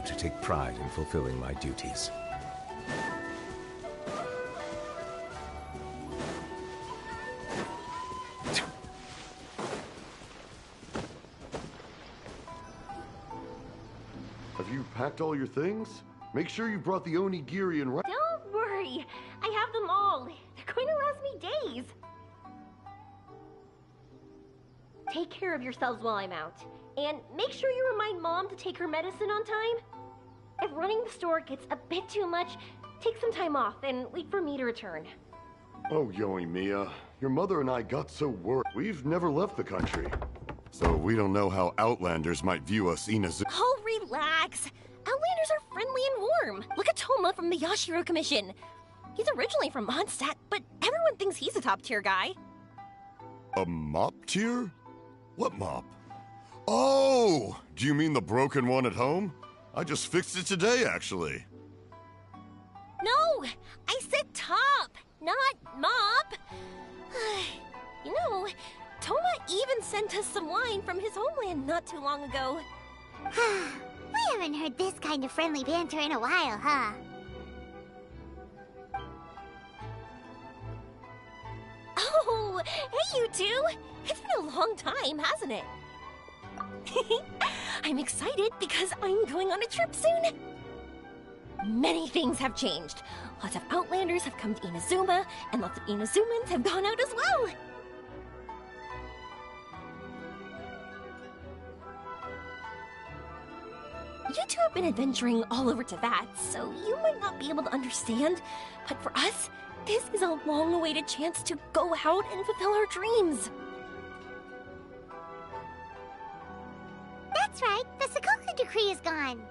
to take pride in fulfilling my duties. Have you packed all your things? Make sure you brought the onigiri and rice. Don't worry, I have them all. They're going to last me days. Take care of yourselves while I'm out. And make sure you remind Mom to take her medicine on time. If running the store gets a bit too much, take some time off and wait for me to return. Oh, Yoimiya, your mother and I got so worried. We've never left the country. So we don't know how Outlanders might view us, Inazu. Oh, relax. Outlanders are friendly and warm. Look at Toma from the Yashiro Commission. He's originally from Mondstadt, but everyone thinks he's a top-tier guy. A mop tier? What mop? Oh! Do you mean the broken one at home? I just fixed it today, actually. No! I said top, not mop. You know, Toma even sent us some wine from his homeland not too long ago. We haven't heard this kind of friendly banter in a while, huh? Oh, hey you two! It's been a long time, hasn't it? I'm excited because I'm going on a trip soon. Many things have changed. Lots of Outlanders have come to Inazuma, and lots of Inazumans have gone out as well. You two have been adventuring all over Teyvat, so you might not be able to understand, but for us, this is a long-awaited chance to go out and fulfill our dreams. That's right, the Sakoku decree is gone.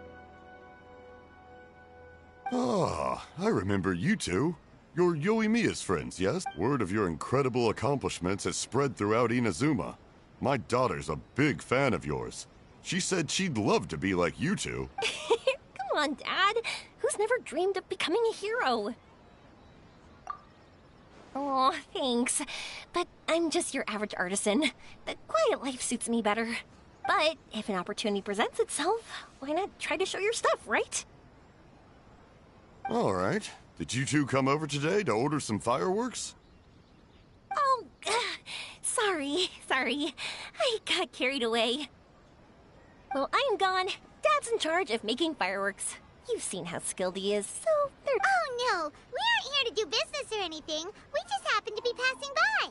Ah, I remember you two. You're Yoimiya's friends, yes? Word of your incredible accomplishments has spread throughout Inazuma. My daughter's a big fan of yours. She said she'd love to be like you two. Come on, Dad. Who's never dreamed of becoming a hero? Oh, thanks. But I'm just your average artisan. The quiet life suits me better. But if an opportunity presents itself, why not try to show your stuff, right? All right. Did you two come over today to order some fireworks? Oh, sorry. I got carried away. Well, I'm gone. Dad's in charge of making fireworks. You've seen how skilled he is, so they're... Oh no, we aren't here to do business or anything. We just happen to be passing by.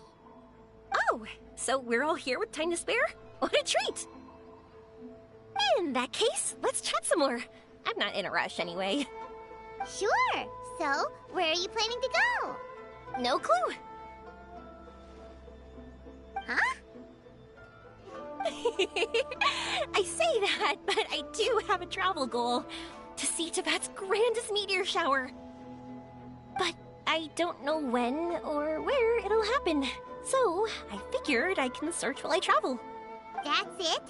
Oh, so we're all here with time to spare? What a treat! In that case, let's chat some more. I'm not in a rush anyway. Sure. So, where are you planning to go? No clue. Huh? I say that, but I do have a travel goal. To see Teyvat's grandest meteor shower. But I don't know when or where it'll happen. So, I figured I can search while I travel. That's it?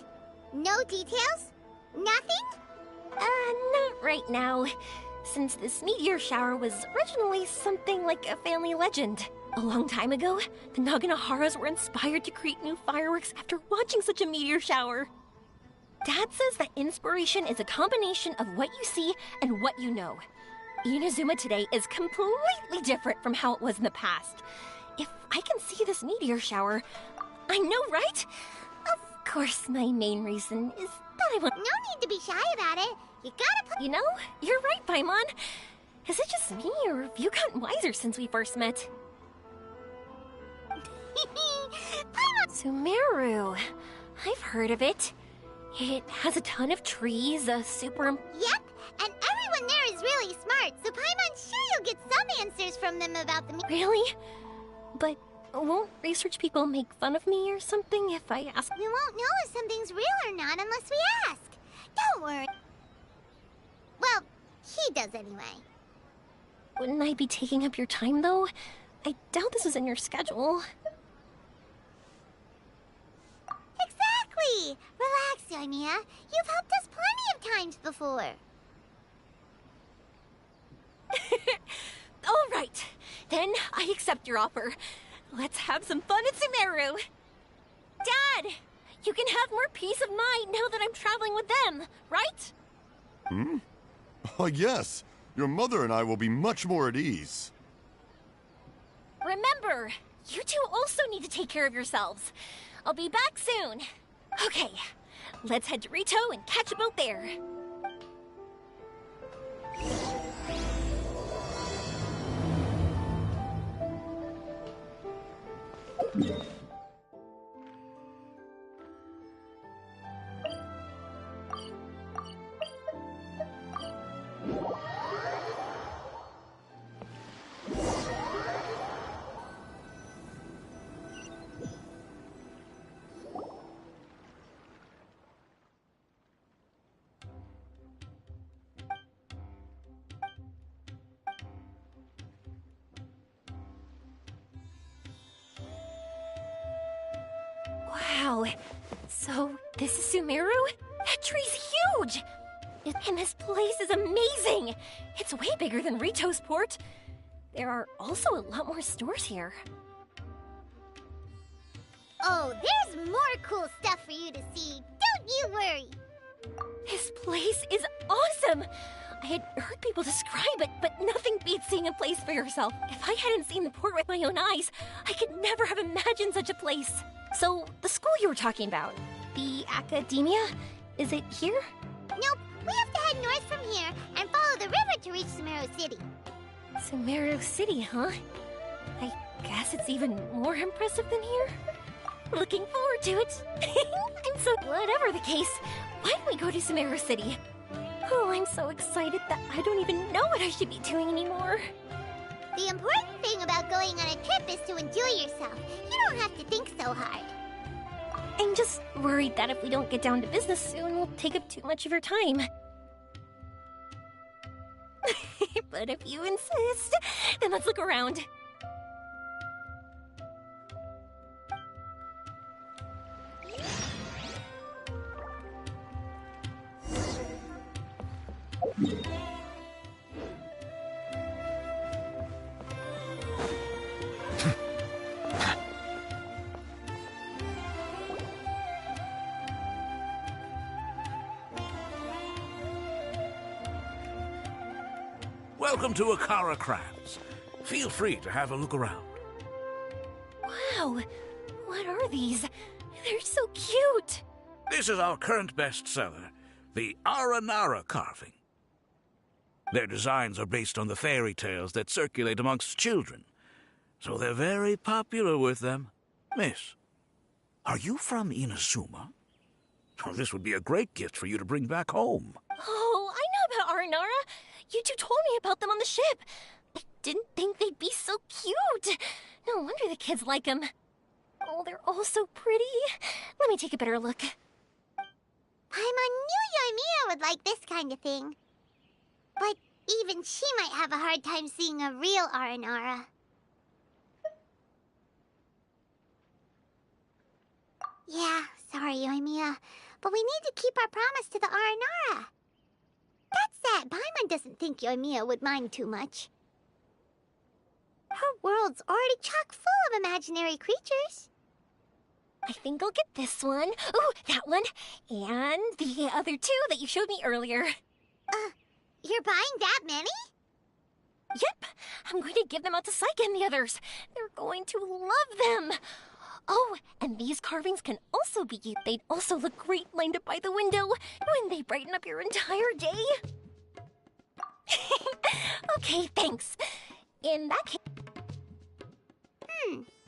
No details? Nothing? Not right now. Since this meteor shower was originally something like a family legend. A long time ago, the Naganaharas were inspired to create new fireworks after watching such a meteor shower. Dad says that inspiration is a combination of what you see and what you know. Inazuma today is completely different from how it was in the past. If I can see this meteor shower, I know, right? Of course, my main reason is that I want... No need to be shy about it. You gotta put... You know, you're right, Paimon. Is it just me, or have you gotten wiser since we first met? Sumeru. I've heard of it. It has a ton of trees, a super... Yep, and everyone there is really smart, so Paimon's sure you'll get some answers from them about the... Really? But won't research people make fun of me or something if I ask? We won't know if something's real or not unless we ask. Don't worry. Well, he does anyway. Wouldn't I be taking up your time, though? I doubt this is in your schedule. Exactly! Relax, Yoimiya. You've helped us plenty of times before. All right. Then I accept your offer. Let's have some fun at Sumeru. Dad! You can have more peace of mind now that I'm traveling with them, right? Oh, yes. Your mother and I will be much more at ease. Remember, you two also need to take care of yourselves. I'll be back soon. Okay, let's head to Rito and catch a boat there. Wow, so this is Sumeru? That tree's huge! And this place is amazing! It's way bigger than Rito's port. There are also a lot more stores here. Oh, there's more cool stuff for you to see. Don't you worry. This place is awesome! I had heard people describe it, but nothing beats seeing a place for yourself. If I hadn't seen the port with my own eyes, I could never have imagined such a place. So, the school you were talking about, the academia, is it here? Nope, we have to head north from here and follow the river to reach Sumeru City. Sumeru City, huh? I guess it's even more impressive than here. Looking forward to it. I'm so... Whatever the case, why don't we go to Sumeru City? Oh, I'm so excited that I don't even know what I should be doing anymore. The important thing about going on a trip is to enjoy yourself. You don't have to think so hard. I'm just worried that if we don't get down to business soon, we'll take up too much of your time. But if you insist, then let's look around. Welcome to Akara Crafts. Feel free to have a look around. Wow, what are these? They're so cute. This is our current bestseller, the Aranara carving. Their designs are based on the fairy tales that circulate amongst children, so they're very popular with them. Miss, are you from Inazuma? Oh, this would be a great gift for you to bring back home. Oh, I know about Aranara. You two told me about them on the ship. I didn't think they'd be so cute. No wonder the kids like them. Oh, they're all so pretty. Let me take a better look. Paimon knew Yoimiya would like this kind of thing. But even she might have a hard time seeing a real Aranara. Yeah, sorry, Yoimiya, but we need to keep our promise to the Aranara. That's that. Paimon doesn't think Yoimiya would mind too much. Her world's already chock full of imaginary creatures. I think I'll get this one. Ooh, that one. And the other two that you showed me earlier. You're buying that many? Yep. I'm going to give them out to Saika and the others. They're going to love them. Oh, and these carvings can also be used. They'd also look great lined up by the window. When they brighten up your entire day. Okay, thanks. In that case...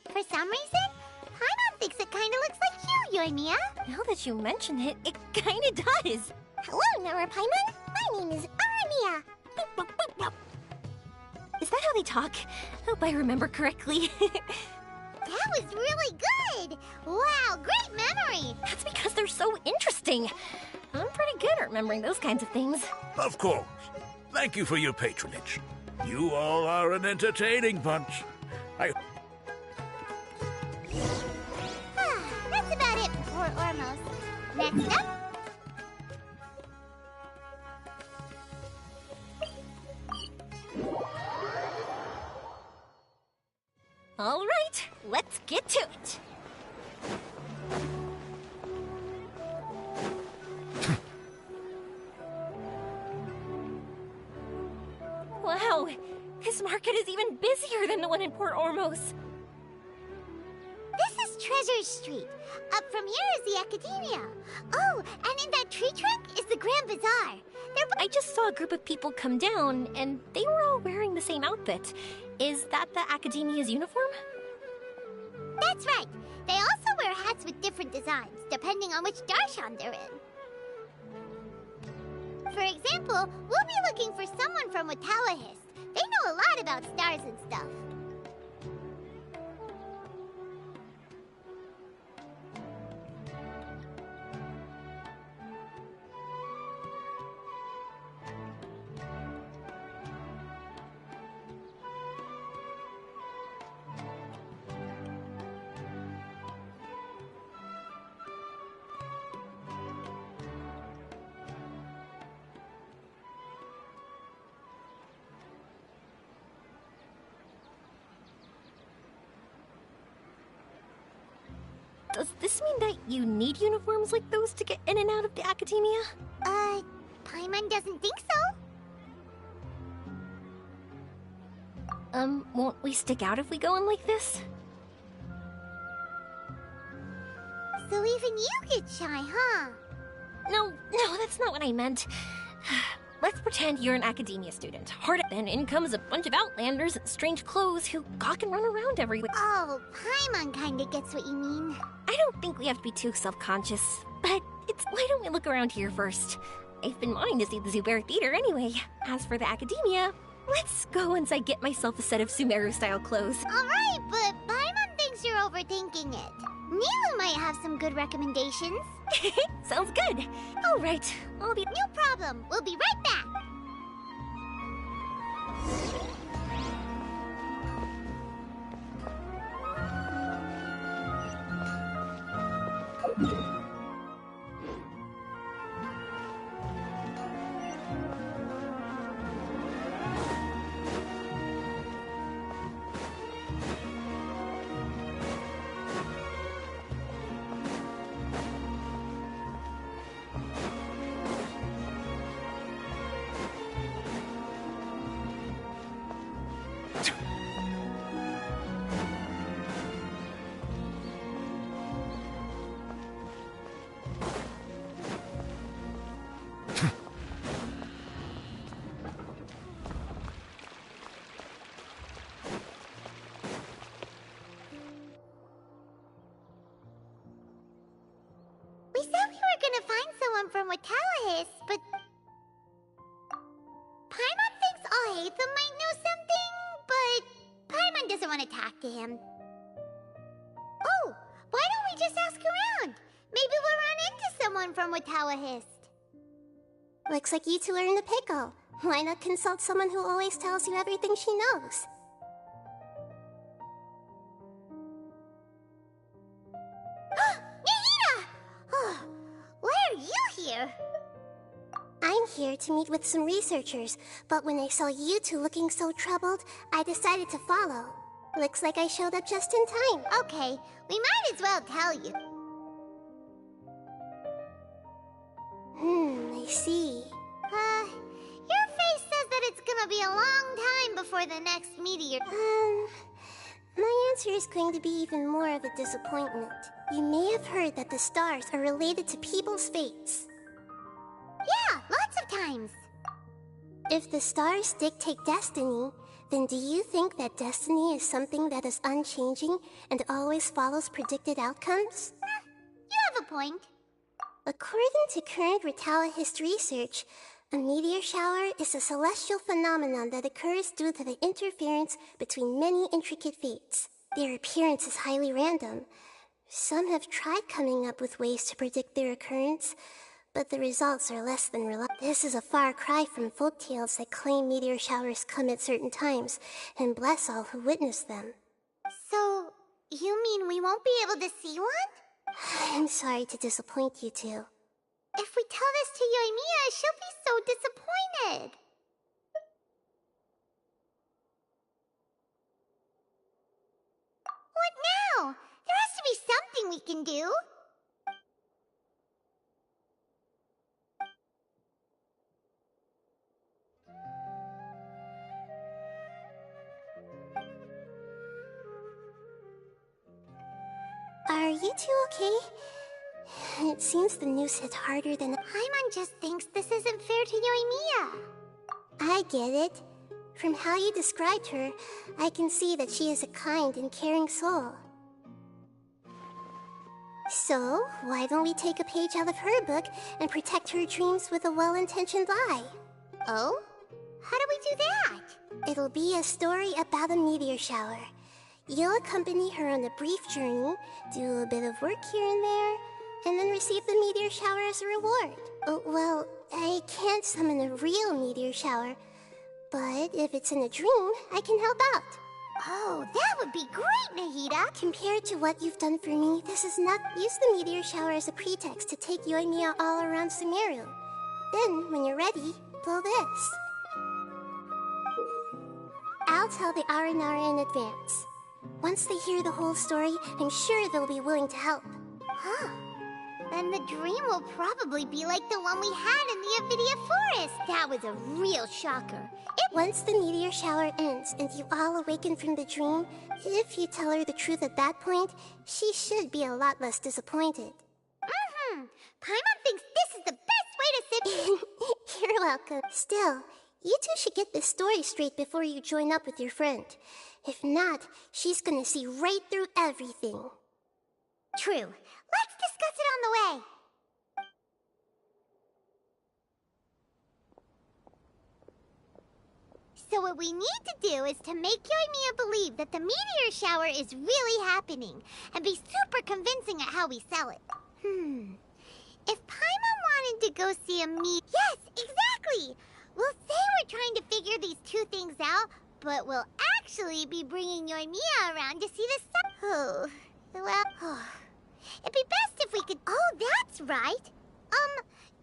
For some reason, Paimon thinks it kinda looks like you, Yoimiya. Now that you mention it, it kinda does. Hello, Nara Paimon. My name is Armia. Is that how they talk? Hope I remember correctly. That was really good! Wow, great memory! That's because they're so interesting. I'm pretty good at remembering those kinds of things. Of course. Thank you for your patronage. You all are an entertaining bunch. That's about it for Port Ormos. Next up... All right, let's get to it. Wow, this market is even busier than the one in Port Ormos. This is Treasure Street. Up from here is the Academia. Oh, and in that tree trunk is the Grand Bazaar. I just saw a group of people come down, and they were all wearing the same outfit. Is that the Academia's uniform? That's right. They also wear hats with different designs, depending on which darshan they're in. For example, we'll be looking for someone from Watawahist. They know a lot about stars and stuff. Does this mean that you need uniforms like those to get in and out of the Academia? Paimon doesn't think so. Won't we stick out if we go in like this? So even you get shy, huh? No, that's not what I meant. Let's pretend you're an Academia student. Then in comes a bunch of Outlanders in strange clothes who gawk and run around everywhere. Oh, Paimon kinda gets what you mean. I don't think we have to be too self-conscious, but why don't we look around here first? I've been wanting to see the Zubair Theater anyway. As for the Academia, let's go once I get myself a set of Sumeru-style clothes. Alright, but Paimon thinks you're overthinking it. Nilu might have some good recommendations. Sounds good. Alright, I'll be... No problem. We'll be right back. We said we were gonna find someone from Watawahist, but... Paimon thinks Alhaitham might know something, but... Paimon doesn't want to talk to him. Oh, why don't we just ask around? Maybe we'll run into someone from Watawahist. Looks like you two are in the pickle. Why not consult someone who always tells you everything she knows? Nahida! Oh, why are you here? I'm here to meet with some researchers, but when I saw you two looking so troubled, I decided to follow. Looks like I showed up just in time. Okay, we might as well tell you. I see. Your face says that it's gonna be a long time before the next meteor. My answer is going to be even more of a disappointment. You may have heard that the stars are related to people's fates. Yeah, lots of times. If the stars dictate destiny, then do you think that destiny is something that is unchanging and always follows predicted outcomes? You have a point. According to current Watawahist research, a meteor shower is a celestial phenomenon that occurs due to the interference between many intricate fates. Their appearance is highly random. Some have tried coming up with ways to predict their occurrence, but the results are less than reliable. This is a far cry from folktales that claim meteor showers come at certain times and bless all who witness them. So, you mean we won't be able to see one? I'm sorry to disappoint you two. If we tell this to Yoimiya, she'll be so disappointed. What now? There has to be something we can do. Are you two okay? It seems the news hit harder than... Paimon just thinks this isn't fair to Yoimiya. I get it. From how you described her, I can see that she is a kind and caring soul. So, why don't we take a page out of her book and protect her dreams with a well-intentioned lie? Oh? How do we do that? It'll be a story about a meteor shower. You'll accompany her on a brief journey, do a bit of work here and there, and then receive the meteor shower as a reward. Oh, well, I can't summon a real meteor shower, but if it's in a dream, I can help out. Oh, that would be great, Nahida! Compared to what you've done for me, this is not... Use the meteor shower as a pretext to take Yoimiya all around Sumeru. Then, when you're ready, blow this. I'll tell the Aranara in advance. Once they hear the whole story, I'm sure they'll be willing to help. Huh. Then the dream will probably be like the one we had in the Avidia Forest. That was a real shocker. Once the meteor shower ends and you all awaken from the dream, if you tell her the truth at that point, she should be a lot less disappointed. Paimon thinks this is the best way to sit... You're welcome. Still, you two should get this story straight before you join up with your friend. If not, she's gonna see right through everything. True. Let's discuss it on the way. So what we need to do is to make Yoimiya believe that the meteor shower is really happening, and be super convincing at how we sell it. If Paimon wanted to go see a Yes, exactly! We'll say we're trying to figure these two things out, but we'll actually be bringing Yoimiya around to see the sun. Oh, well, it'd be best if we could... Oh, that's right!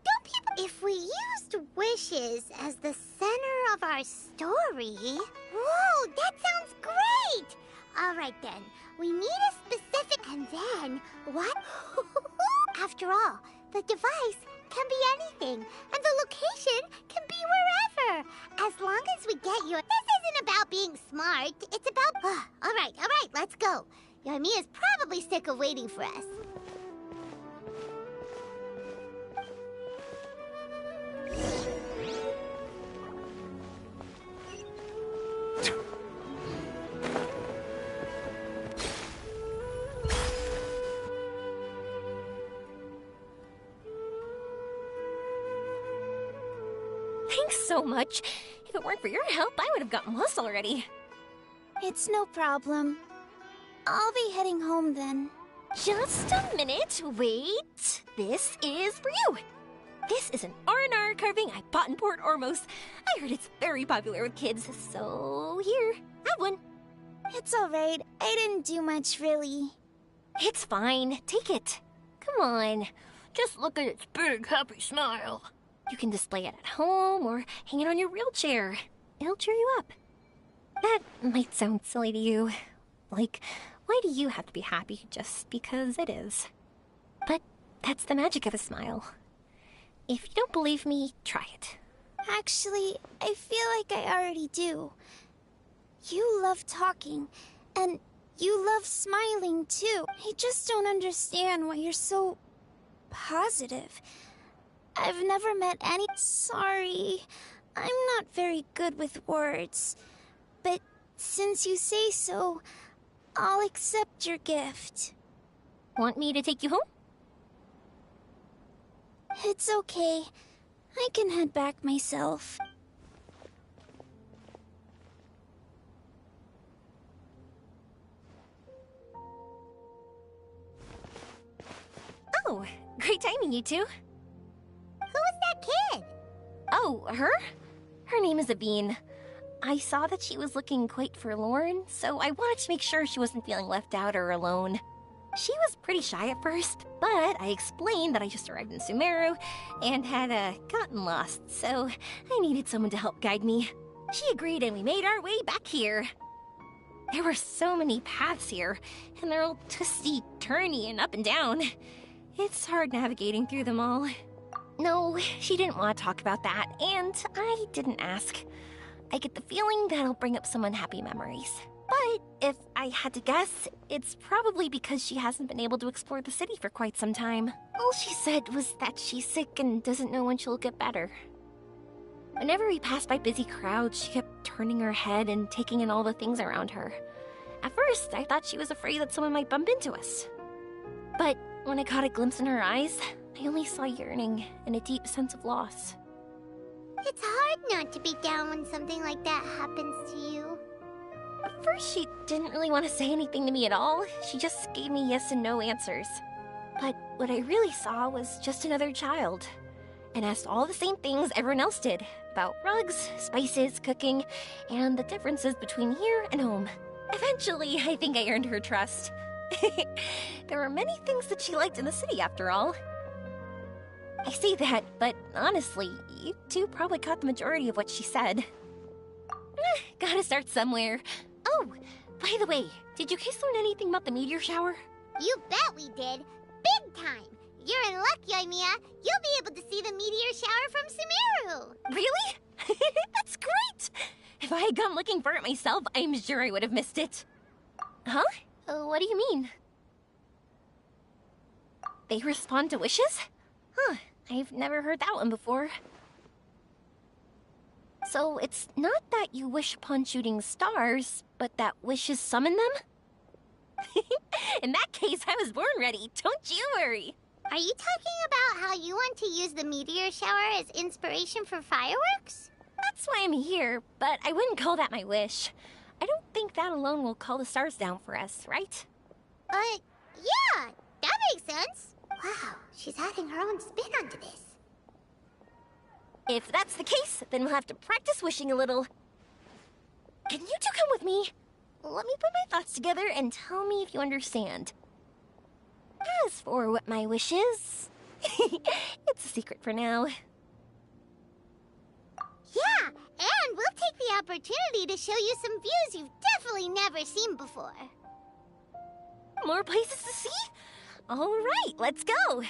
Don't people... If we used wishes as the center of our story... Whoa, that sounds great! Alright then, we need a specific... And then, what? After all, the device can be anything, and the location can be wherever. As long as we get your... This isn't about being smart, it's about... Alright, let's go. Yoimiya's probably sick of waiting for us. Thanks so much. If it weren't for your help, I would have gotten lost already. It's no problem. I'll be heading home then. Just a minute, wait. This is for you. This is an R&R carving I bought in Port Ormos. I heard it's very popular with kids, so here, have one. It's alright. I didn't do much, really. It's fine. Take it. Come on. Just look at its big, happy smile. You can display it at home or hang it on your wheelchair. It'll cheer you up. That might sound silly to you. Like, why do you have to be happy just because it is? But that's the magic of a smile. If you don't believe me, try it. Actually, I feel like I already do. You love talking, and you love smiling too. I just don't understand why you're so positive. I've never met any... Sorry, I'm not very good with words. But since you say so, I'll accept your gift. Want me to take you home? It's okay. I can head back myself. Oh, great timing, you two. Who was that kid? Oh, her? Her name is Aveen. I saw that she was looking quite forlorn, so I wanted to make sure she wasn't feeling left out or alone. She was pretty shy at first, but I explained that I just arrived in Sumeru and had gotten lost, so I needed someone to help guide me. She agreed and we made our way back here. There were so many paths here, and they're all twisty, turny, and up and down. It's hard navigating through them all. No, she didn't want to talk about that, and I didn't ask. I get the feeling that'll bring up some unhappy memories. But if I had to guess, it's probably because she hasn't been able to explore the city for quite some time. All she said was that she's sick and doesn't know when she'll get better. Whenever we passed by busy crowds, she kept turning her head and taking in all the things around her. At first, I thought she was afraid that someone might bump into us. But when I caught a glimpse in her eyes, I only saw yearning and a deep sense of loss. It's hard not to be down when something like that happens to you. At first, she didn't really want to say anything to me at all. She just gave me yes and no answers. But what I really saw was just another child, and asked all the same things everyone else did about rugs, spices, cooking, and the differences between here and home. Eventually, I think I earned her trust. There were many things that she liked in the city, after all. I say that, but honestly, you two probably caught the majority of what she said. Gotta start somewhere. Oh, by the way, did you guys learn anything about the meteor shower? You bet we did. Big time. You're in luck, Yoimiya. You'll be able to see the meteor shower from Sumeru. Really? That's great! If I had gone looking for it myself, I'm sure I would have missed it. Huh? What do you mean? They respond to wishes? Huh, I've never heard that one before. So it's not that you wish upon shooting stars, but that wishes summon them? In that case, I was born ready. Don't you worry. Are you talking about how you want to use the meteor shower as inspiration for fireworks? That's why I'm here, but I wouldn't call that my wish. I don't think that alone will call the stars down for us, right? Yeah, that makes sense. Wow, she's adding her own spin onto this. If that's the case, then we'll have to practice wishing a little. Can you two come with me? Let me put my thoughts together and tell me if you understand. As for what my wish is, it's a secret for now. Yeah, and we'll take the opportunity to show you some views you've definitely never seen before. More places to see? All right, let's go.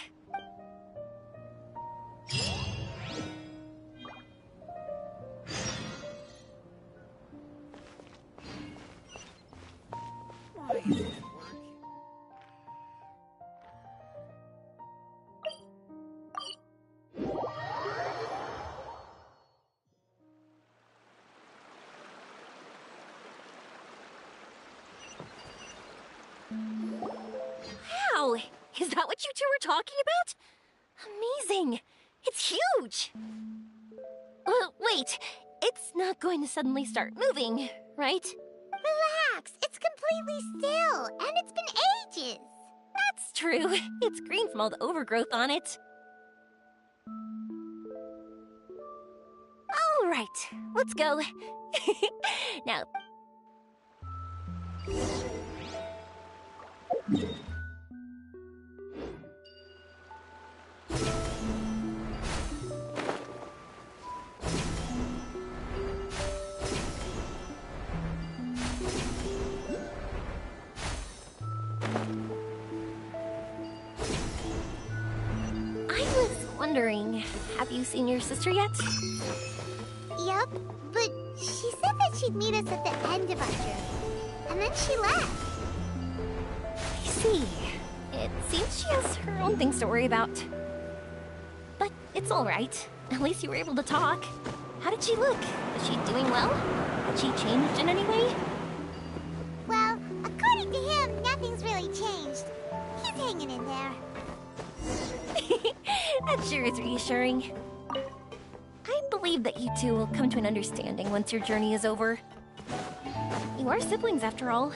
Wow, is that what you two were talking about? Amazing! It's huge! Wait, it's not going to suddenly start moving, right? Relax, it's completely still, and it's been ages. That's true. It's green from all the overgrowth on it. All right, let's go. Now... wondering, have you seen your sister yet? Yup, but she said that she'd meet us at the end of our journey, and then she left. I see. It seems she has her own things to worry about. But it's all right. At least you were able to talk. How did she look? Is she doing well? Had she changed in any way? Well, according to him, nothing's really changed. He's hanging in there. That sure is reassuring. I believe that you two will come to an understanding once your journey is over. You are siblings, after all.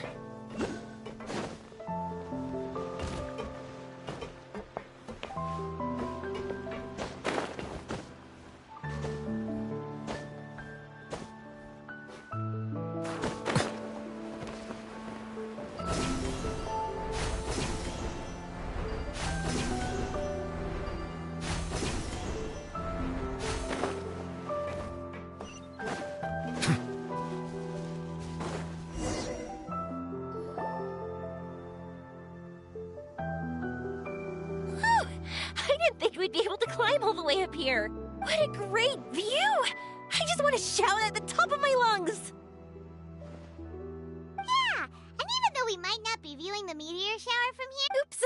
We'd be able to climb all the way up here. What a great view! I just want to shout at the top of my lungs. Yeah, viewing the meteor shower from here? Oops,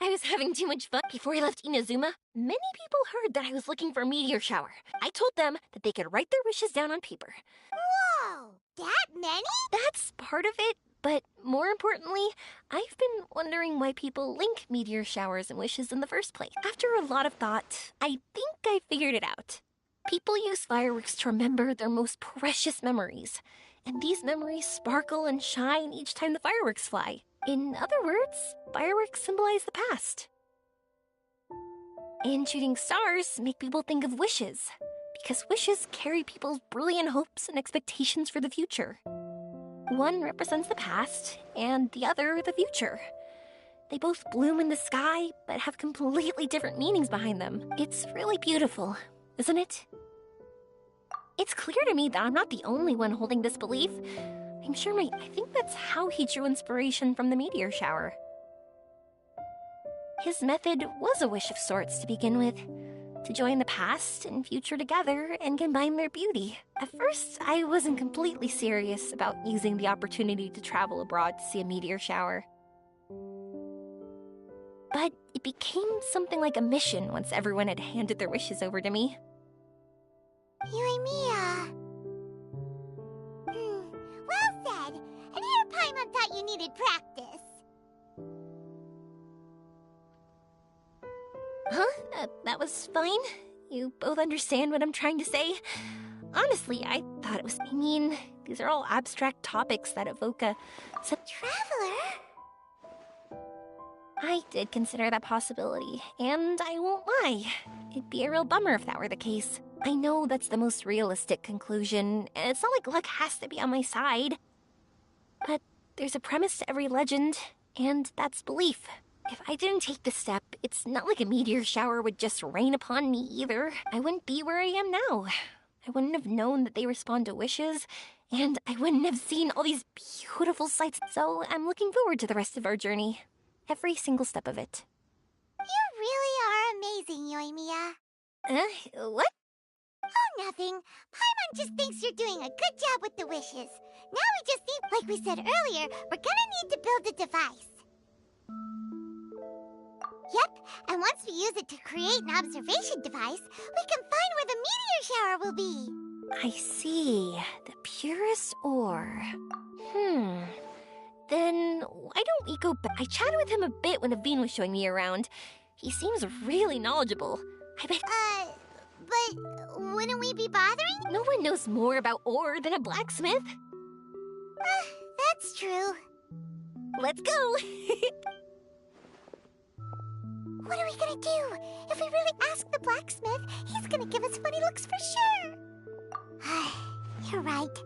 I was having too much fun before I left Inazuma. Many people heard that I was looking for a meteor shower. I told them that they could write their wishes down on paper. Whoa! That many? That's part of it, but more importantly, I've been wondering why people link meteor showers and wishes in the first place. After a lot of thought, I think I figured it out. People use fireworks to remember their most precious memories, and these memories sparkle and shine each time the fireworks fly. In other words, fireworks symbolize the past. And shooting stars make people think of wishes, because wishes carry people's brilliant hopes and expectations for the future. One represents the past, and the other the future. They both bloom in the sky, but have completely different meanings behind them. It's really beautiful, isn't it? It's clear to me that I'm not the only one holding this belief. I'm sure I think that's how he drew inspiration from the meteor shower. His method was a wish of sorts to begin with, to join the past and future together and combine their beauty. At first, I wasn't completely serious about using the opportunity to travel abroad to see a meteor shower. But it became something like a mission once everyone had handed their wishes over to me. Yoimiya. Well said. And here Paimon thought you needed practice. Huh? That was fine? You both understand what I'm trying to say? Honestly, I thought it was... I mean, these are all abstract topics that evoke a... Traveler? I did consider that possibility, and I won't lie. It'd be a real bummer if that were the case. I know that's the most realistic conclusion, and it's not like luck has to be on my side. But there's a premise to every legend, and that's belief. If I didn't take this step, it's not like a meteor shower would just rain upon me either. I wouldn't be where I am now. I wouldn't have known that they respond to wishes, and I wouldn't have seen all these beautiful sights. So I'm looking forward to the rest of our journey. Every single step of it. You really are amazing, Yoimiya. What? Oh, nothing. Paimon just thinks you're doing a good job with the wishes. Now we just need, like we said earlier, we're gonna need to build a device. Yep, and once we use it to create an observation device, we can find where the meteor shower will be. I see. The purest ore. Then why don't we go back? I chatted with him a bit when Aveen was showing me around. He seems really knowledgeable. I bet... But wouldn't we be bothering? No one knows more about ore than a blacksmith. That's true. Let's go! What are we gonna do? If we really ask the blacksmith, he's gonna give us funny looks for sure. You're right.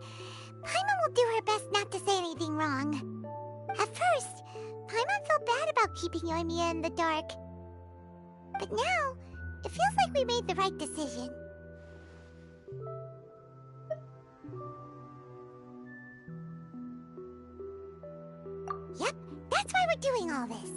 Paimon will do her best not to say anything wrong. At first, Paimon felt bad about keeping Yoimiya in the dark. But now, it feels like we made the right decision. Yep, that's why we're doing all this.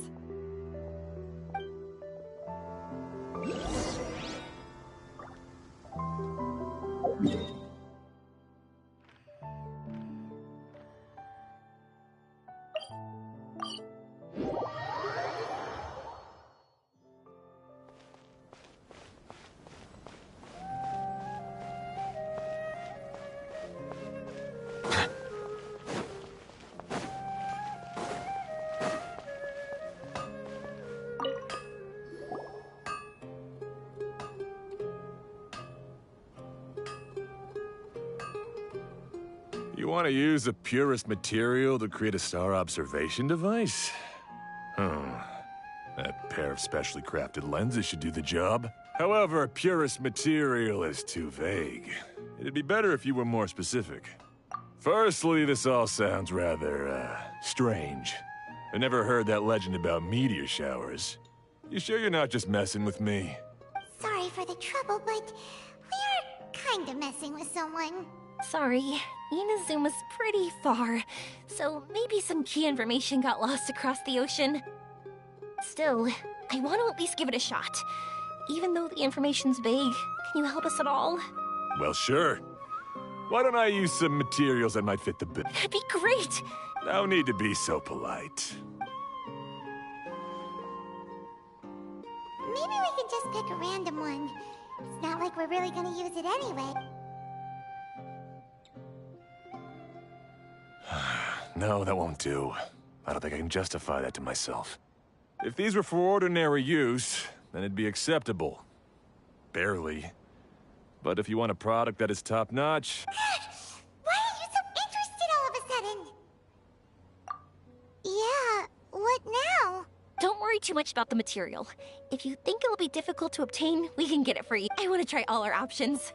You want to use the purest material to create a star observation device? That pair of specially crafted lenses should do the job. However, purest material is too vague. It'd be better if you were more specific. Firstly, this all sounds rather, strange. I never heard that legend about meteor showers. You sure you're not just messing with me? Sorry for the trouble, but we are kinda messing with someone. Sorry, Inazuma's pretty far, so maybe some key information got lost across the ocean. Still, I want to at least give it a shot. Even though the information's vague, can you help us at all? Well, sure. Why don't I use some materials that might fit the bill? That'd be great! No need to be so polite. pick a random one. It's not like we're really gonna use it anyway. No, that won't do. I don't think I can justify that to myself. If these were for ordinary use, then it'd be acceptable. Barely. But if you want a product that is top-notch... Why are you so interested all of a sudden? Yeah, what now? Don't worry too much about the material. If you think it'll be difficult to obtain, we can get it for you. I want to try all our options.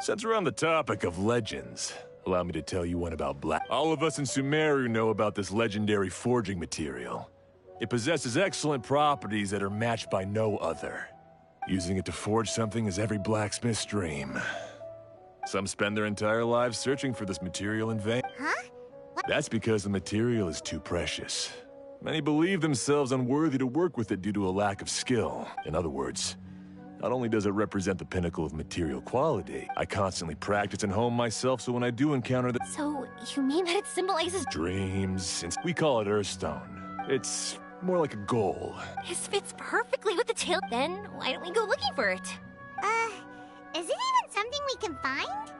Since we're on the topic of legends, allow me to tell you one about Black. All of us in Sumeru know about this legendary forging material. It possesses excellent properties that are matched by no other. Using it to forge something is every blacksmith's dream. Some spend their entire lives searching for this material in vain. Huh? That's because the material is too precious. Many believe themselves unworthy to work with it due to a lack of skill. In other words, not only does it represent the pinnacle of material quality, I constantly practice and hone myself so when I do encounter the So, you mean that it symbolizes... dreams, we call it Earthstone. It's more like a goal. This fits perfectly with the tale. Then, why don't we go looking for it? Is it even something we can find?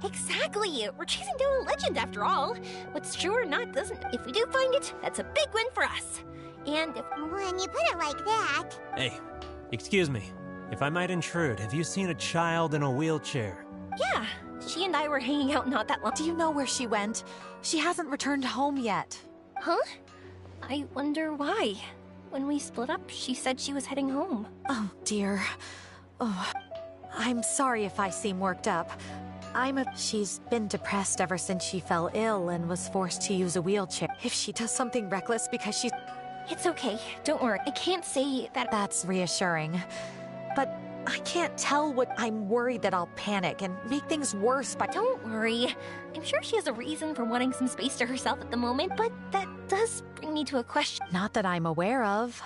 Exactly! We're chasing down a legend after all. What's true or not doesn't... If we do find it, that's a big win for us. And if... When you put it like that... Hey, excuse me. If I might intrude, have you seen a child in a wheelchair? Yeah, she and I were hanging out not that long... Do you know where she went? She hasn't returned home yet. Huh? I wonder why. When we split up, she said she was heading home. Oh, dear. Oh, I'm sorry if I seem worked up. She's been depressed ever since she fell ill and was forced to use a wheelchair. If she does something reckless because she's... It's okay. Don't worry. I can't say that... That's reassuring. But I can't tell what... I'm worried that I'll panic and make things worse by... Don't worry. I'm sure she has a reason for wanting some space to herself at the moment, but that does bring me to a question. Not that I'm aware of.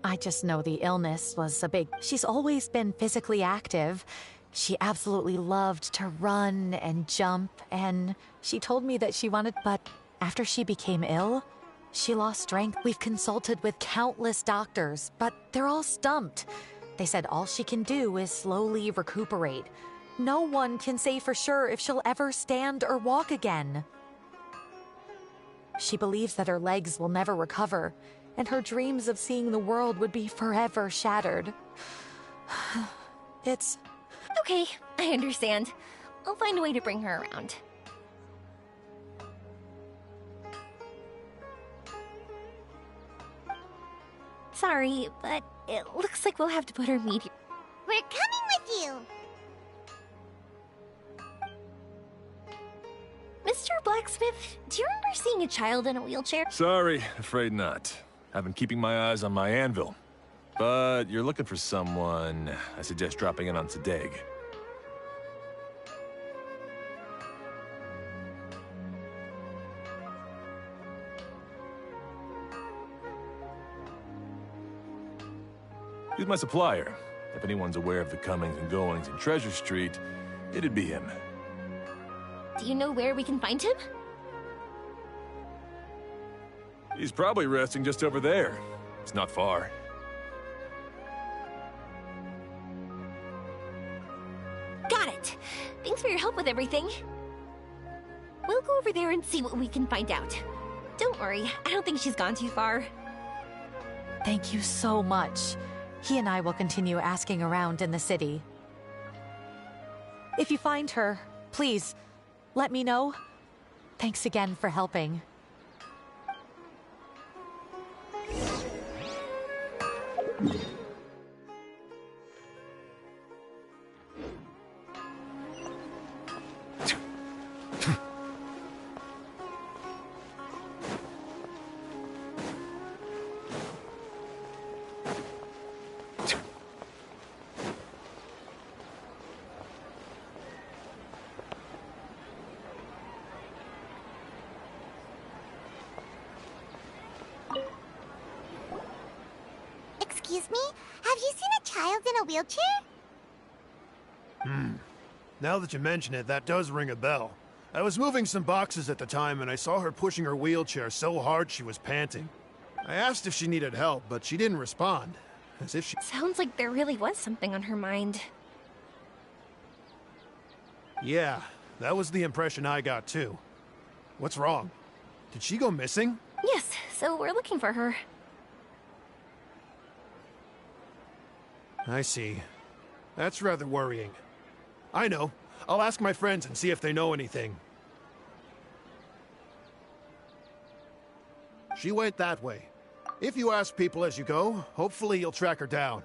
I just know the illness was a big... She's always been physically active. She absolutely loved to run and jump, and she told me that she wanted... But after she became ill, she lost strength. We've consulted with countless doctors, but they're all stumped. They said all she can do is slowly recuperate. No one can say for sure if she'll ever stand or walk again. She believes that her legs will never recover, and her dreams of seeing the world would be forever shattered. It's... Okay, I understand. I'll find a way to bring her around. Sorry, but it looks like we'll have to put her meat here. We're coming with you! Mr. Blacksmith, do you remember seeing a child in a wheelchair? Sorry, afraid not. I've been keeping my eyes on my anvil. But you're looking for someone, I suggest dropping in on Sadeg. He's my supplier. If anyone's aware of the comings and goings in Treasure Street, it'd be him. Do you know where we can find him? He's probably resting just over there. It's not far. Got it! Thanks for your help with everything. We'll go over there and see what we can find out. Don't worry, I don't think she's gone too far. Thank you so much. He and I will continue asking around in the city. If you find her, please, let me know. Thanks again for helping. Excuse me? Have you seen a child in a wheelchair? Now that you mention it, that does ring a bell. I was moving some boxes at the time and I saw her pushing her wheelchair so hard she was panting. I asked if she needed help, but she didn't respond. As if she... Sounds like there really was something on her mind. Yeah, that was the impression I got too. What's wrong? Did she go missing? Yes, so we're looking for her. I see. That's rather worrying. I know. I'll ask my friends and see if they know anything. She went that way. If you ask people as you go, hopefully you'll track her down.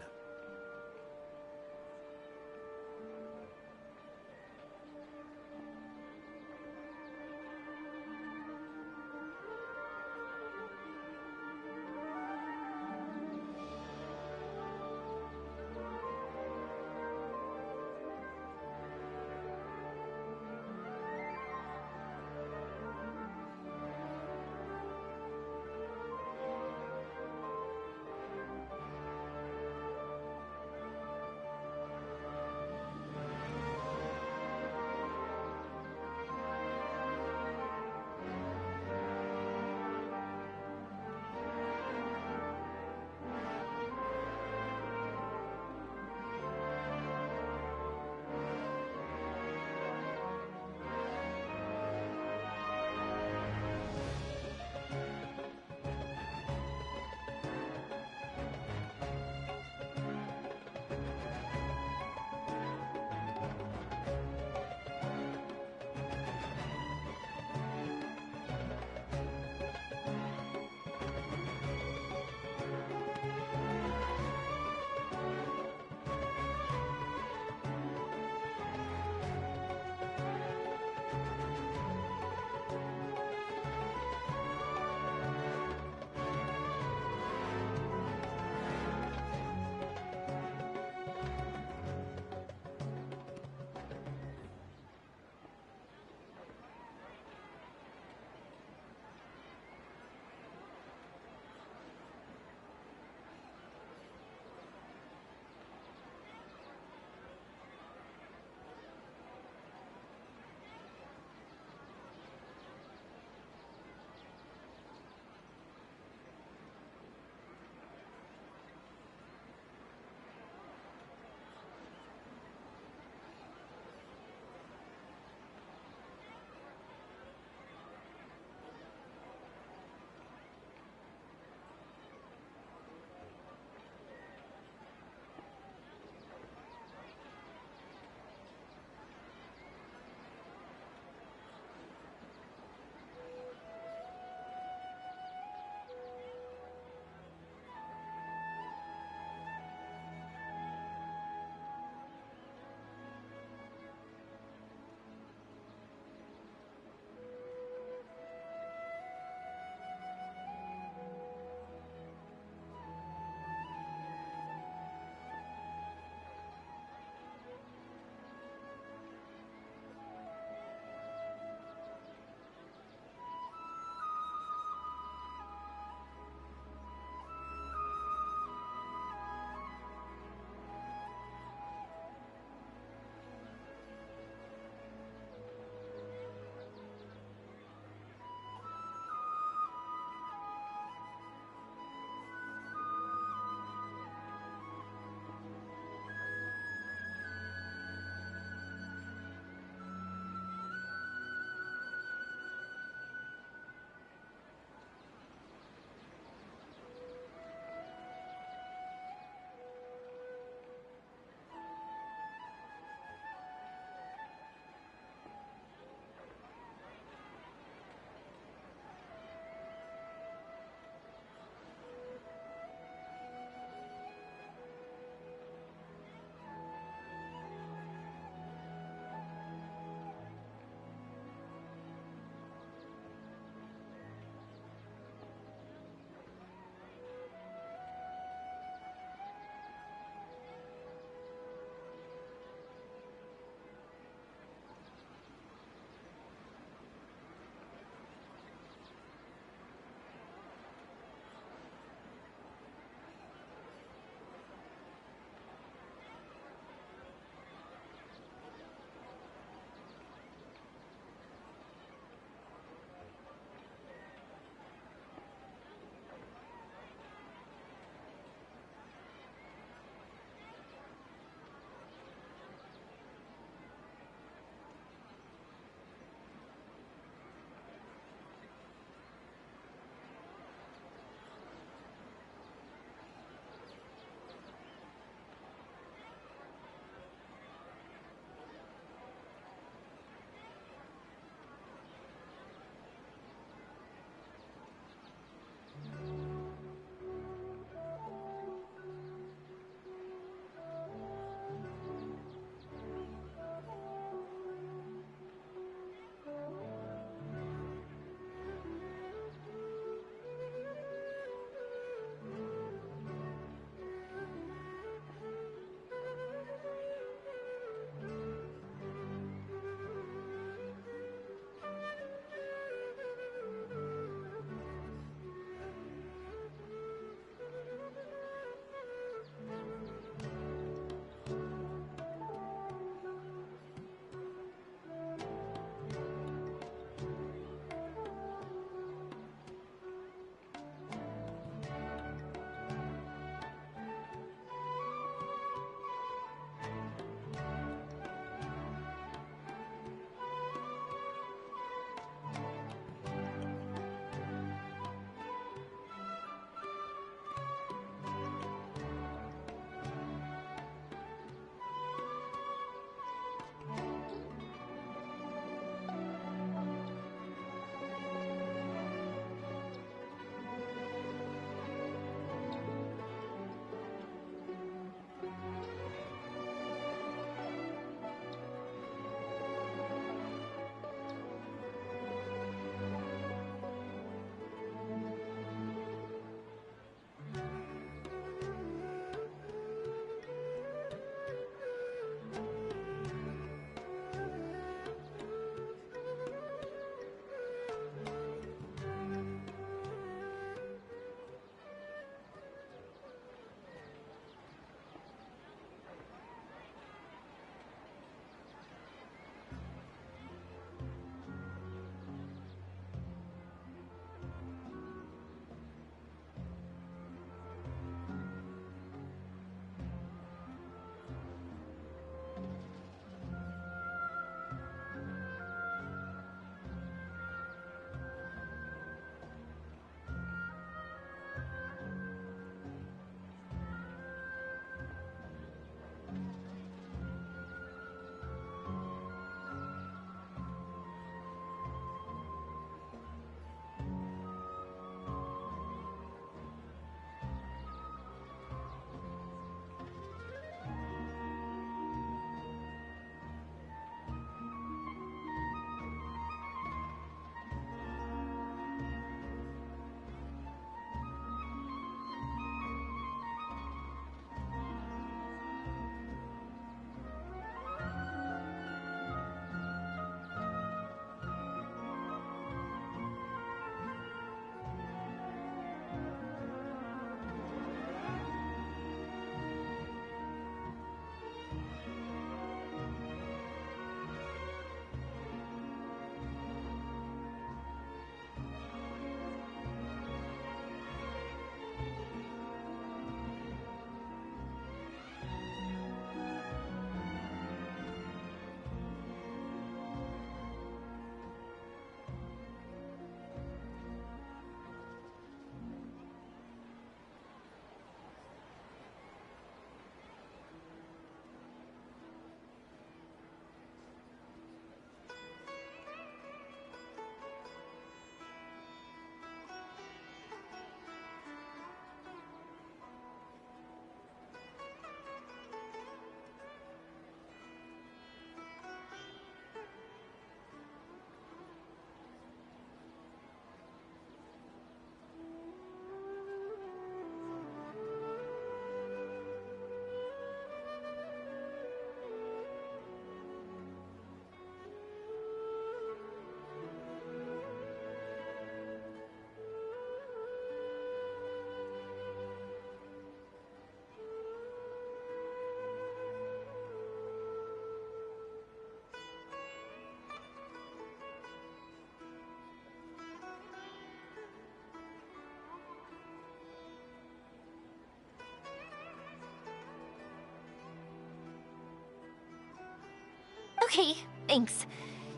Okay, thanks.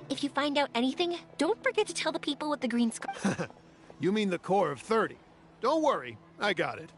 If you find out anything, don't forget to tell the people with the green scarf. You mean the core of 30. Don't worry, I got it.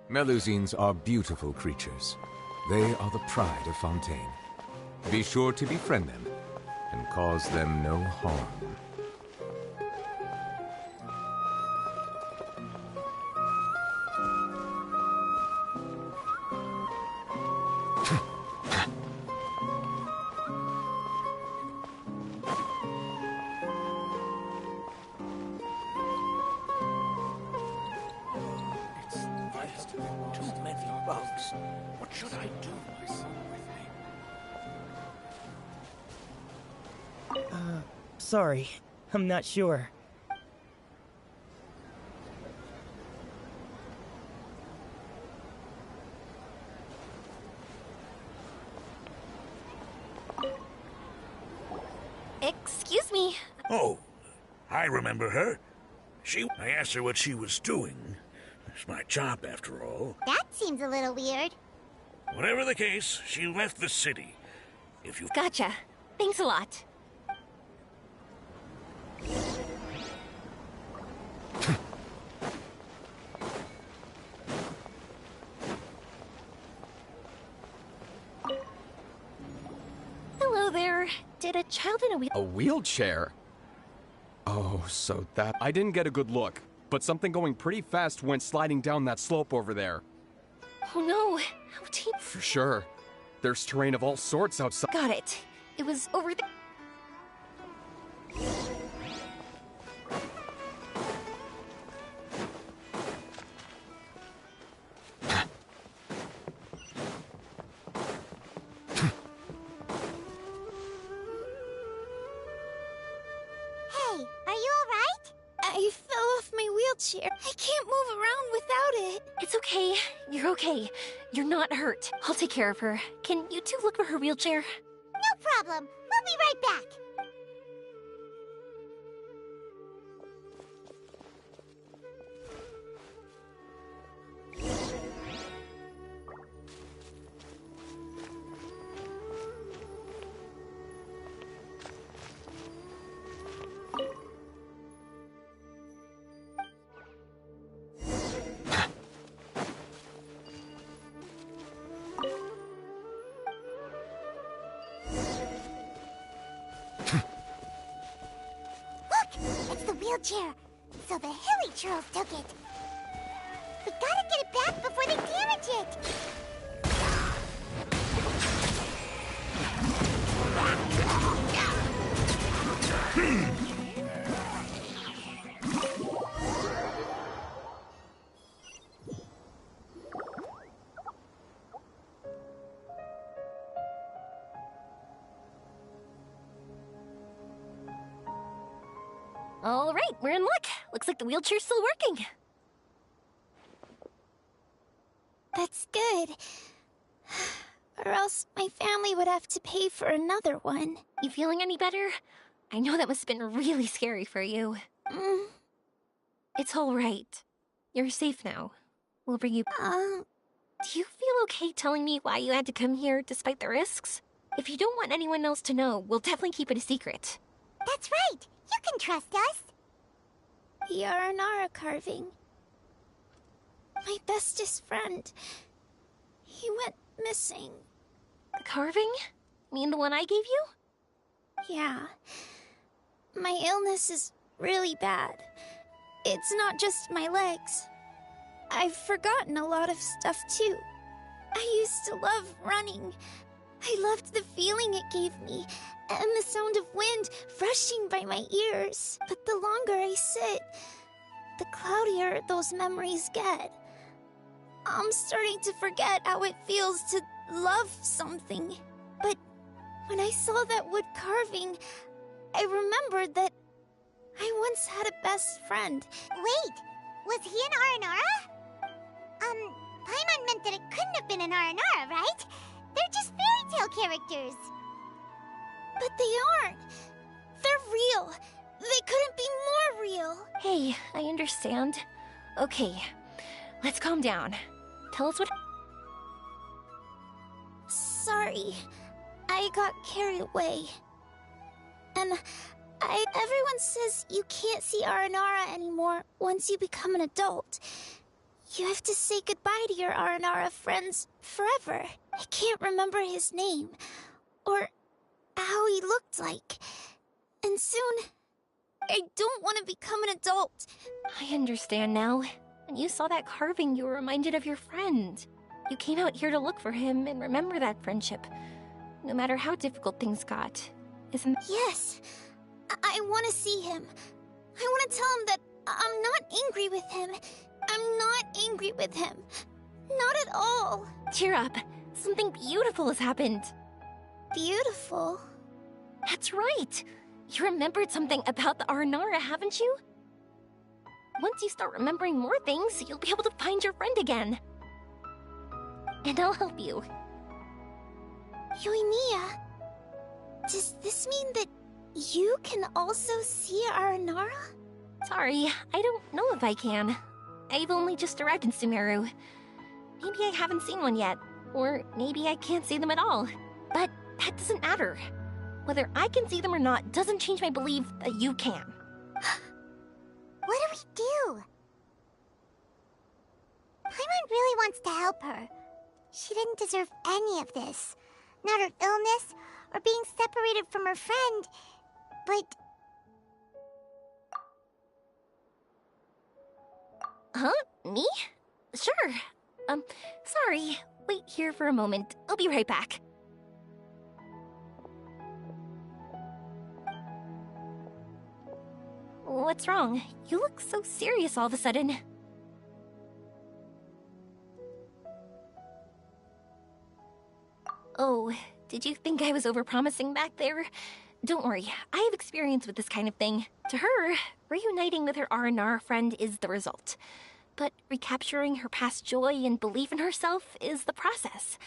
Melusines are beautiful creatures. They are the pride of Fontaine. Be sure to befriend them and cause them no harm. Too many bugs. What should I do? Sorry. I'm not sure. Excuse me. Oh, I remember her. I asked her what she was doing. It's my job, after all. That seems a little weird. Whatever the case, she left the city. If you... Gotcha. Thanks a lot. Hello there. Did a child in a wheel... A wheelchair? Oh, so that... I didn't get a good look, but something going pretty fast went sliding down that slope over there. Oh no. How deep... For sure. There's terrain of all sorts outside. Got it. It was over there. Hey, are you alright? I fell off my wheelchair. I can't move around without it. It's okay. You're okay. You're not hurt. I'll take care of her. Can you two look for her wheelchair? No problem. We'll be right back. Wheelchair. So the hilly churls took it. We gotta get it back before they damage it. All right, we're in luck. Looks like the wheelchair's still working. That's good. Or else my family would have to pay for another one. You feeling any better? I know that must have been really scary for you. It's all right. You're safe now. We'll bring you... Do you feel okay telling me why you had to come here despite the risks? If you don't want anyone else to know, we'll definitely keep it a secret. That's right. You can trust us. The Aranara carving. My bestest friend. He went missing. The carving? Mean the one I gave you? Yeah. My illness is really bad. It's not just my legs. I've forgotten a lot of stuff too. I used to love running. I loved the feeling it gave me, and the sound of wind rushing by my ears. But the longer I sit, the cloudier those memories get. I'm starting to forget how it feels to love something. But when I saw that wood carving, I remembered that I once had a best friend. Wait, was he an Aranara? Paimon meant that it couldn't have been an Aranara, right? They're just fairy tale characters. But they aren't. They're real. They couldn't be more real. Hey, I understand. Okay, let's calm down. Tell us what... Sorry. I got carried away. And everyone says you can't see Aranara anymore once you become an adult. You have to say goodbye to your Aranara friends forever. I can't remember his name, or how he looked like. And soon, I don't want to become an adult. I understand now. When you saw that carving, you were reminded of your friend. You came out here to look for him and remember that friendship, no matter how difficult things got. Isn't... Yes. I want to see him. I want to tell him that I'm not angry with him. I'm not angry with him. Not at all. Cheer up. Something beautiful has happened. Beautiful? That's right. You remembered something about the Aranara, haven't you? Once you start remembering more things, you'll be able to find your friend again. And I'll help you. Yoimiya, does this mean that you can also see Aranara? Sorry, I don't know if I can. I've only just arrived in Sumeru. Maybe I haven't seen one yet, or maybe I can't see them at all. But that doesn't matter. Whether I can see them or not doesn't change my belief that you can. What do we do? Paimon really wants to help her. She didn't deserve any of this. Not her illness, or being separated from her friend, but... Huh? Me? Sure. Sorry. Wait here for a moment. I'll be right back. What's wrong? You look so serious all of a sudden. Oh, did you think I was overpromising back there? Don't worry, I have experience with this kind of thing. To her, reuniting with her Aranara friend is the result. But recapturing her past joy and belief in herself is the process.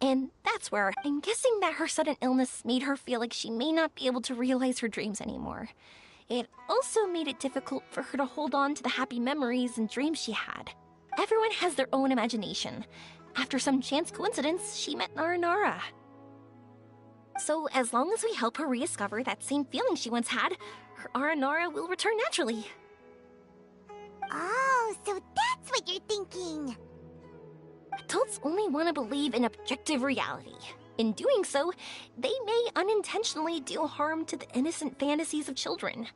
And that's where I'm guessing that her sudden illness made her feel like she may not be able to realize her dreams anymore. It also made it difficult for her to hold on to the happy memories and dreams she had. Everyone has their own imagination. After some chance coincidence, she met Aranara. So as long as we help her rediscover that same feeling she once had, her Aranara will return naturally. Oh, so that's what you're thinking. Adults only want to believe in objective reality. In doing so, they may unintentionally do harm to the innocent fantasies of children.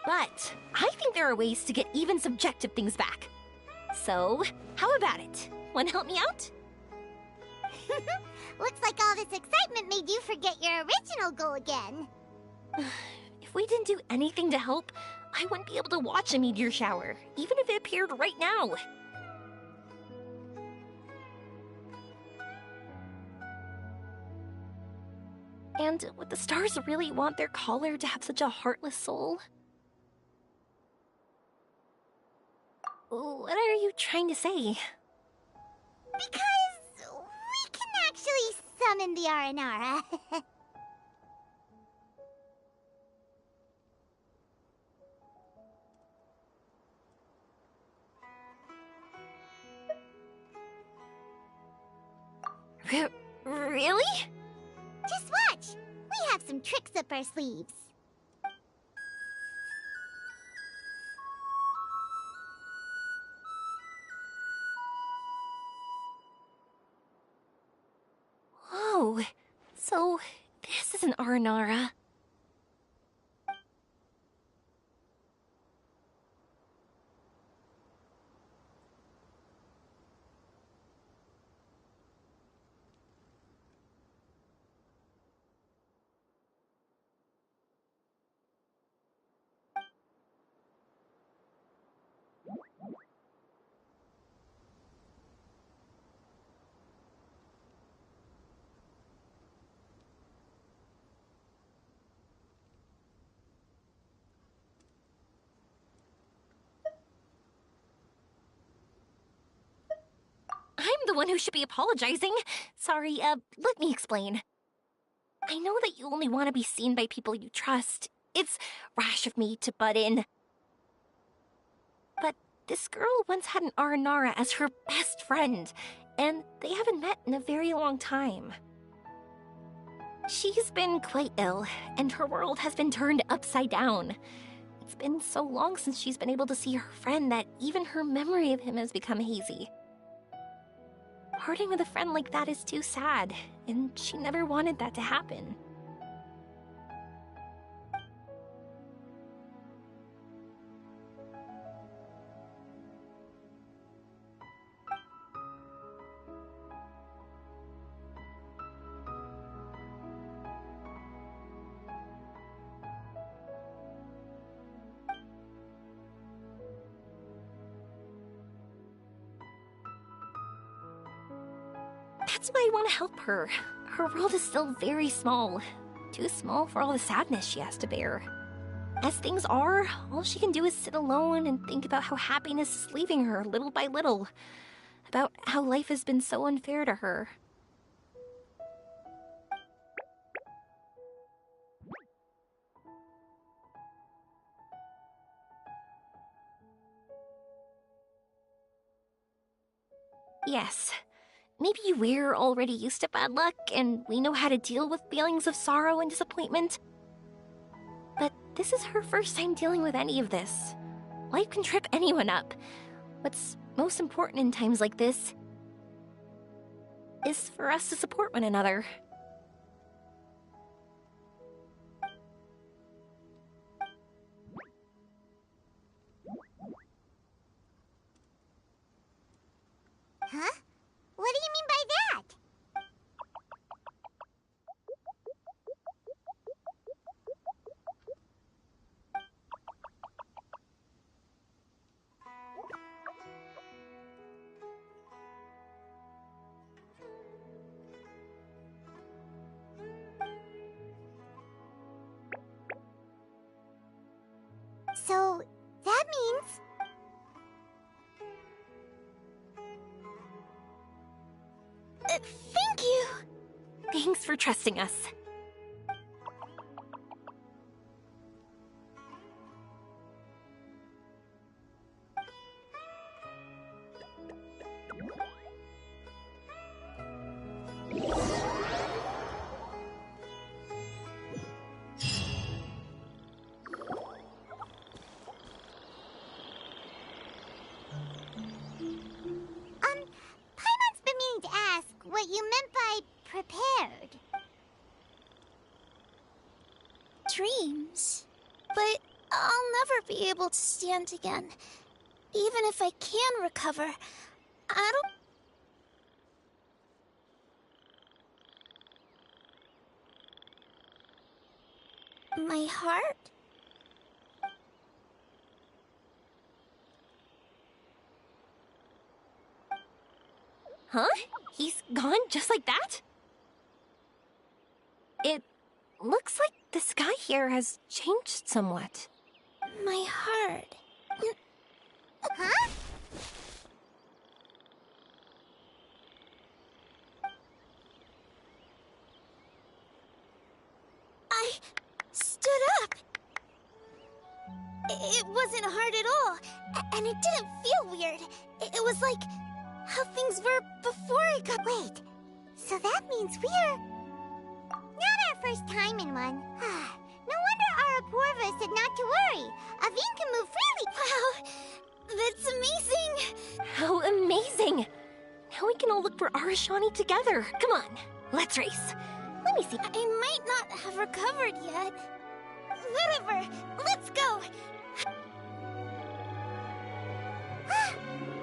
But I think there are ways to get even subjective things back. So, how about it? Want to help me out? Looks like all this excitement made you forget your original goal again. If we didn't do anything to help, I wouldn't be able to watch a meteor shower, even if it appeared right now. And would the stars really want their caller to have such a heartless soul? What are you trying to say? Because we can actually summon the Aranara. Really? Just watch! We have some tricks up our sleeves. Whoa, so this is an Aranara. I'm the one who should be apologizing. Sorry, let me explain. I know that you only want to be seen by people you trust. It's rash of me to butt in. But this girl once had an Aranara as her best friend, and they haven't met in a very long time. She's been quite ill, and her world has been turned upside down. It's been so long since she's been able to see her friend that even her memory of him has become hazy. Parting with a friend like that is too sad, and she never wanted that to happen. That's why I want to help her. Her world is still very small. Too small for all the sadness she has to bear. As things are, all she can do is sit alone and think about how happiness is leaving her little by little. About how life has been so unfair to her. Yes. Maybe we're already used to bad luck, and we know how to deal with feelings of sorrow and disappointment. But this is her first time dealing with any of this. Life can trip anyone up. What's most important in times like this is for us to support one another. Huh? What do you mean by that? So, that means... Thank you! Thanks for trusting us. Paimon's been meaning to ask what you meant by prepared. Dreams. But I'll never be able to stand again. Even if I can recover, I don't... My heart? Huh? He's gone just like that? It looks like the sky here has changed somewhat. My heart. Huh? I stood up. It wasn't hard at all, and it didn't feel weird. It was like how things were before I got... Wait, so that means we're... not our first time in one. No wonder Araporva said not to worry. Aveen can move freely. Wow, that's amazing. How amazing! Now we can all look for Arashani together. Come on, let's race. Let me see. I might not have recovered yet. Whatever, let's go.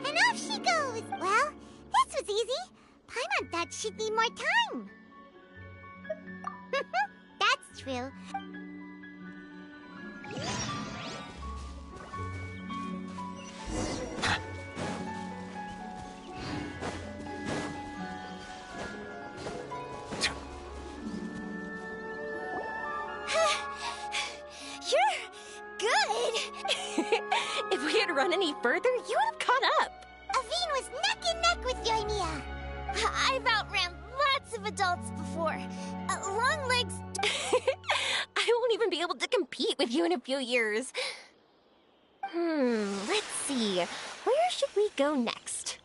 And off she goes. Well, this was easy. Paimon thought she'd need more time. That's true. You're good. If we had run any further, you would have caught up. Aveen was neck and neck with Yoimiya. I've outran lots of adults before. Long legs... I won't even be able to compete with you in a few years. Let's see. Where should we go next?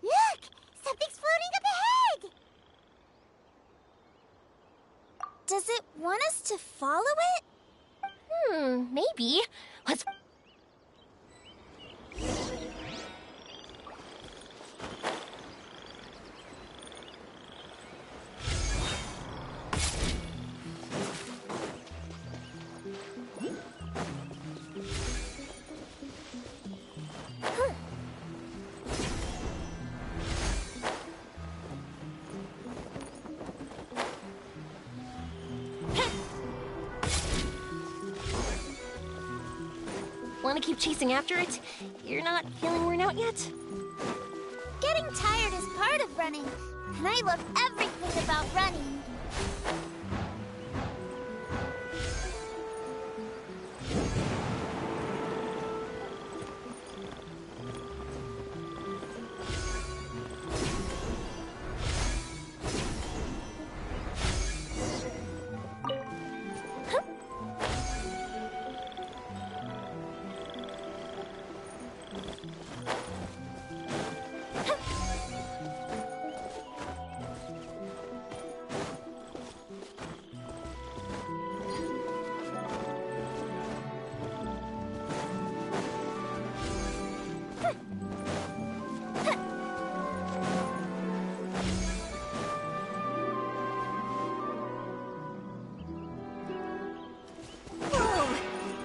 Look! Something's floating up ahead! Does it want us to follow it? Maybe. Let's... Want to keep chasing after it? You're not feeling worn out yet? Getting tired is part of running, and I love everything about running.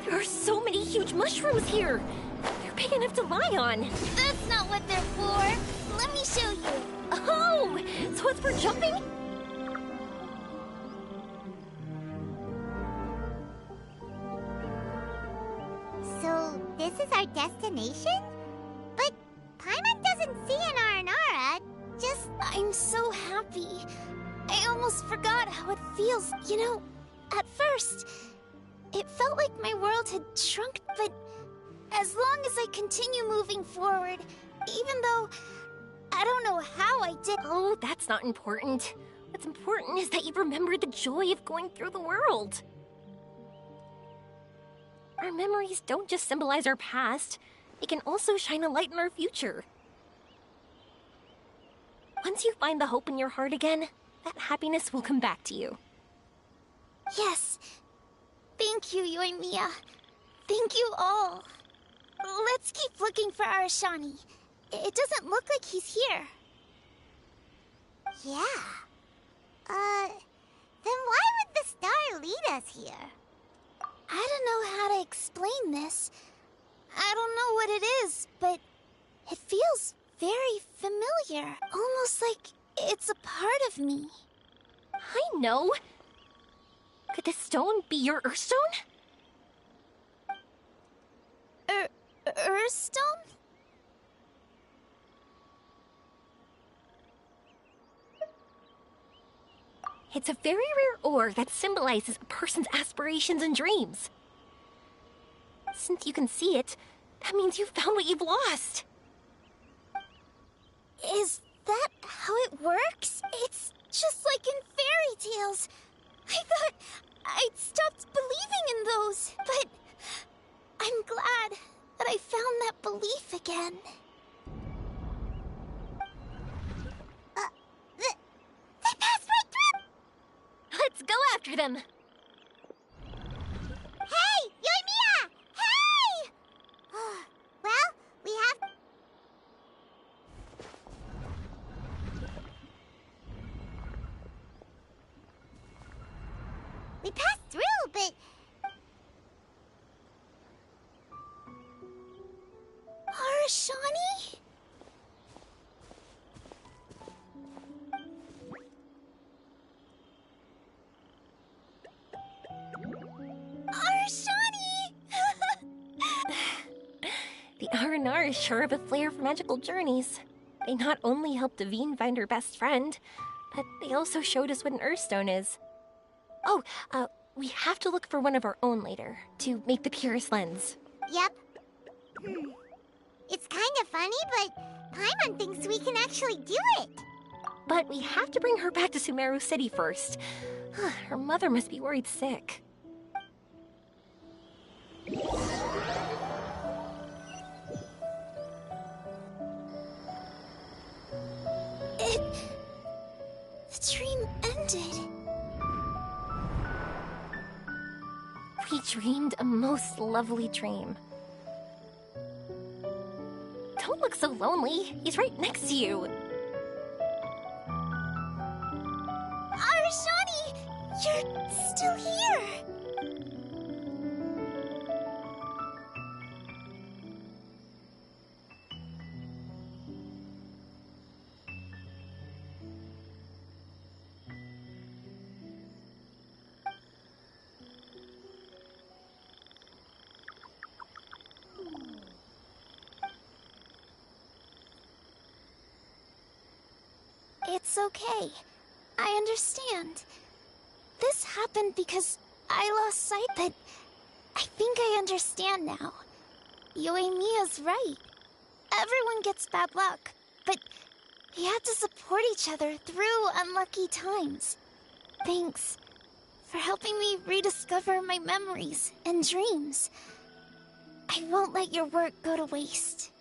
There are so many huge mushrooms here! They're big enough to lie on! That's not what they're for! Let me show you! Oh! So it's for jumping? So, this is our destination? But Paimon doesn't see an Aranara, just... I'm so happy. I almost forgot how it feels, you know? At first, it felt like my world had shrunk, but as long as I continue moving forward, even though I don't know how I did... Oh, that's not important. What's important is that you remember the joy of going through the world. Our memories don't just symbolize our past, they can also shine a light in our future. Once you find the hope in your heart again, that happiness will come back to you. Yes. Thank you, Yoimiya. Thank you all. Let's keep looking for Arashani. It doesn't look like he's here. Yeah. Then why would the star lead us here? I don't know how to explain this. I don't know what it is, but it feels very familiar. Almost like it's a part of me. I know. Could this stone be your Earthstone? Earthstone? It's a very rare ore that symbolizes a person's aspirations and dreams. Since you can see it, that means you've found what you've lost. Is that how it works? It's just like in fairy tales. I thought I'd stopped believing in those, but I'm glad that I found that belief again. They passed right through! Let's go after them! Hey! Yoimiya! Hey! Well, we have... We passed through, but... Arashani? Arashani! The Aranar is sure of a flair for magical journeys. They not only helped Davine find her best friend, but they also showed us what an Earthstone is. Oh, we have to look for one of our own later, to make the purest lens. Yep. It's kind of funny, but Paimon thinks we can actually do it. But we have to bring her back to Sumeru City first. Her mother must be worried sick. The dream ended. We dreamed a most lovely dream. Don't look so lonely. He's right next to you. Arashani! You're still here! It's okay. I understand. This happened because I lost sight, but I think I understand now. Yoimiya's right. Everyone gets bad luck, but we have to support each other through unlucky times. Thanks for helping me rediscover my memories and dreams. I won't let your work go to waste.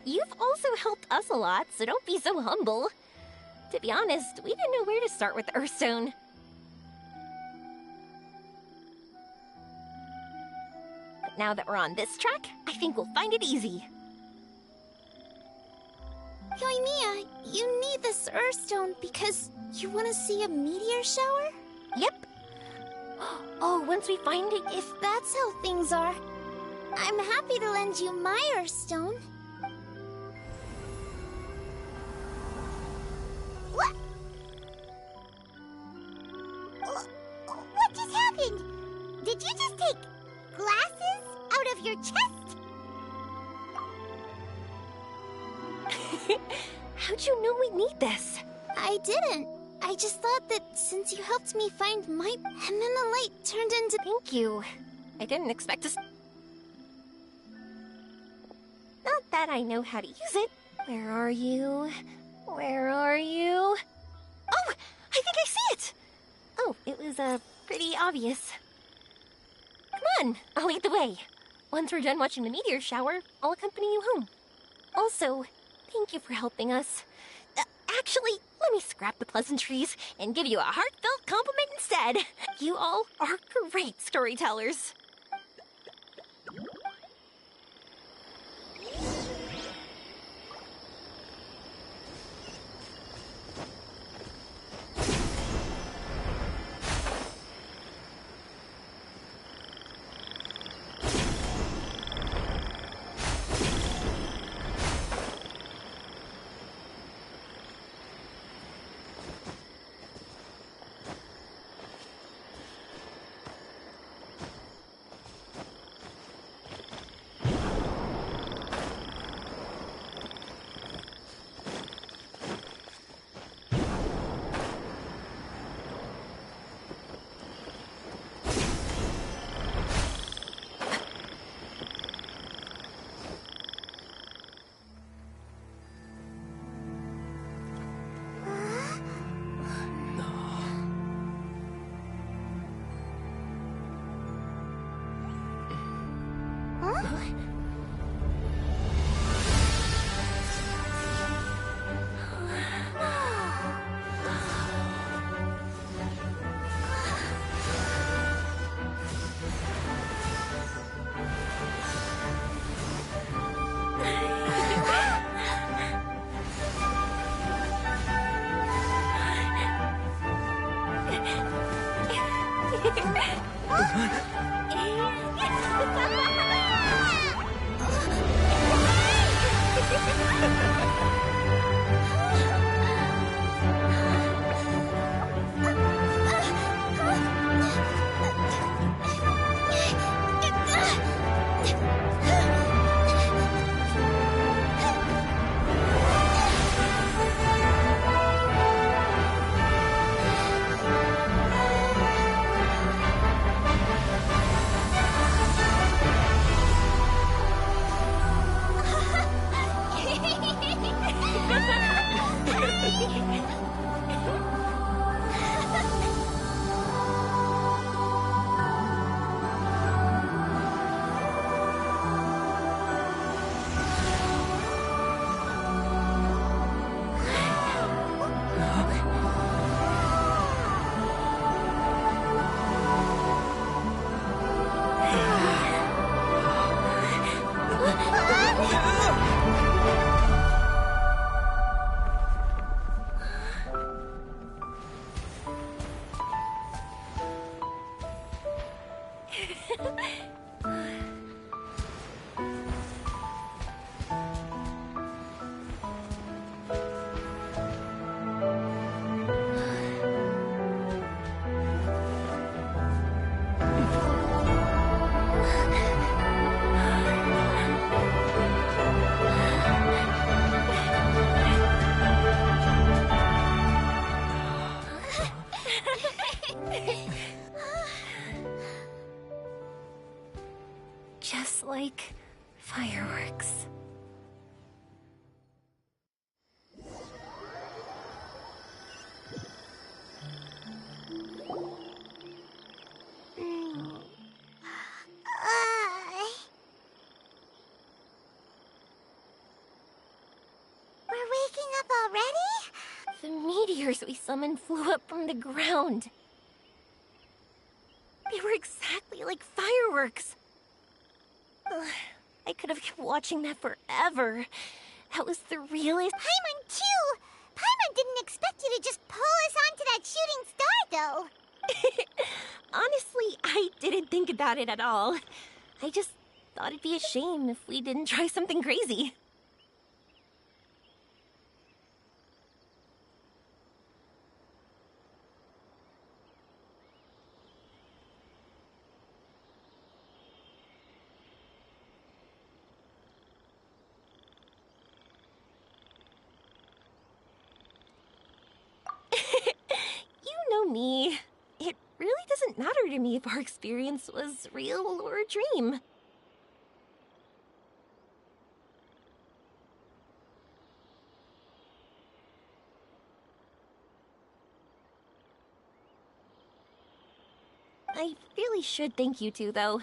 You've also helped us a lot, so don't be so humble. To be honest, we didn't know where to start with Earthstone. But now that we're on this track, I think we'll find it easy. Yoimiya, you need this Earthstone because you want to see a meteor shower? Yep. Oh, once we find it... If that's how things are, I'm happy to lend you my Earthstone. What? What just happened? Did you just take glasses out of your chest? How'd you know we need this? I didn't. I just thought that since you helped me find my... And then the light turned into... Thank you. I didn't expect to... Not that I know how to use it. Where are you? Where are you? Oh! I think I see it! Oh, it was, pretty obvious. Come on, I'll lead the way. Once we're done watching the meteor shower, I'll accompany you home. Also, thank you for helping us. Actually, let me scrap the pleasantries and give you a heartfelt compliment instead. You all are great storytellers. just like fireworks. We're waking up already? The meteors we summoned flew up from the ground. They were exactly like fireworks. Ugh, I could have kept watching that forever. That was the realest. Paimon, too! Paimon didn't expect you to just pull us onto that shooting star, though. Honestly, I didn't think about it at all. I just thought it'd be a shame if we didn't try something crazy. You know me. It really doesn't matter to me if our experience was real or a dream. I really should thank you two, though.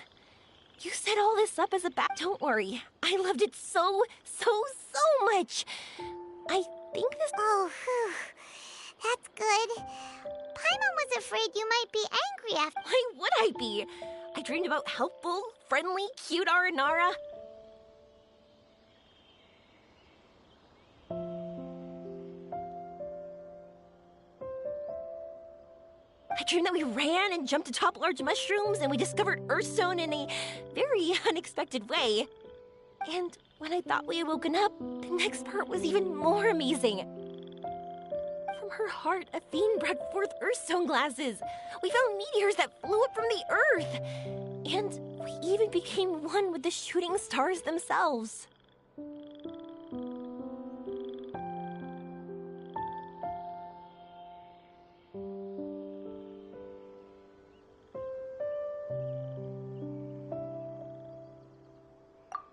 You set all this up as a back. Don't worry. I loved it so much. I think this. Oh, whew. That's good. Paimon was afraid you might be angry after. Why would I be? I dreamed about helpful, friendly, cute Aranara. I dreamed that we ran and jumped atop large mushrooms and we discovered Earthstone in a very unexpected way. And when I thought we had woken up, the next part was even more amazing. From her heart, a fiend brought forth Earthstone glasses. We found meteors that flew up from the Earth. And we even became one with the shooting stars themselves.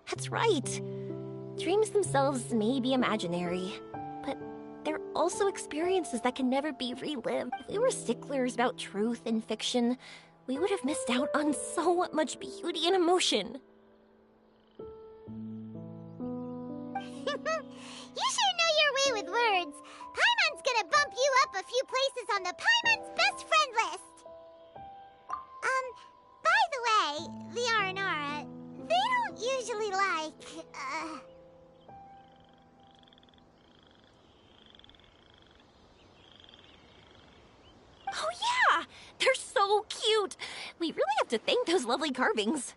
That's right. Dreams themselves may be imaginary, but they're also experiences that can never be relived. If we were sticklers about truth in fiction, we would have missed out on so much beauty and emotion. You sure know your way with words. Paimon's gonna bump you up a few places on the Paimon's best friend list. By the way, the Aranara, they don't usually like, Oh yeah! They're so cute! We really have to thank those lovely carvings.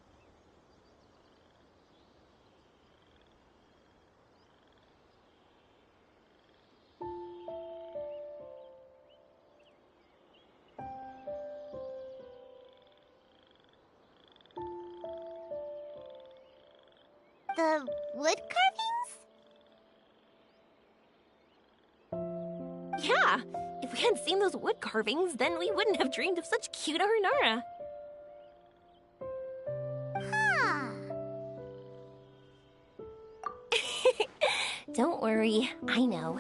the wood carvings? Yeah! If we hadn't seen those wood carvings, then we wouldn't have dreamed of such cute Aranara. Huh. Don't worry, I know.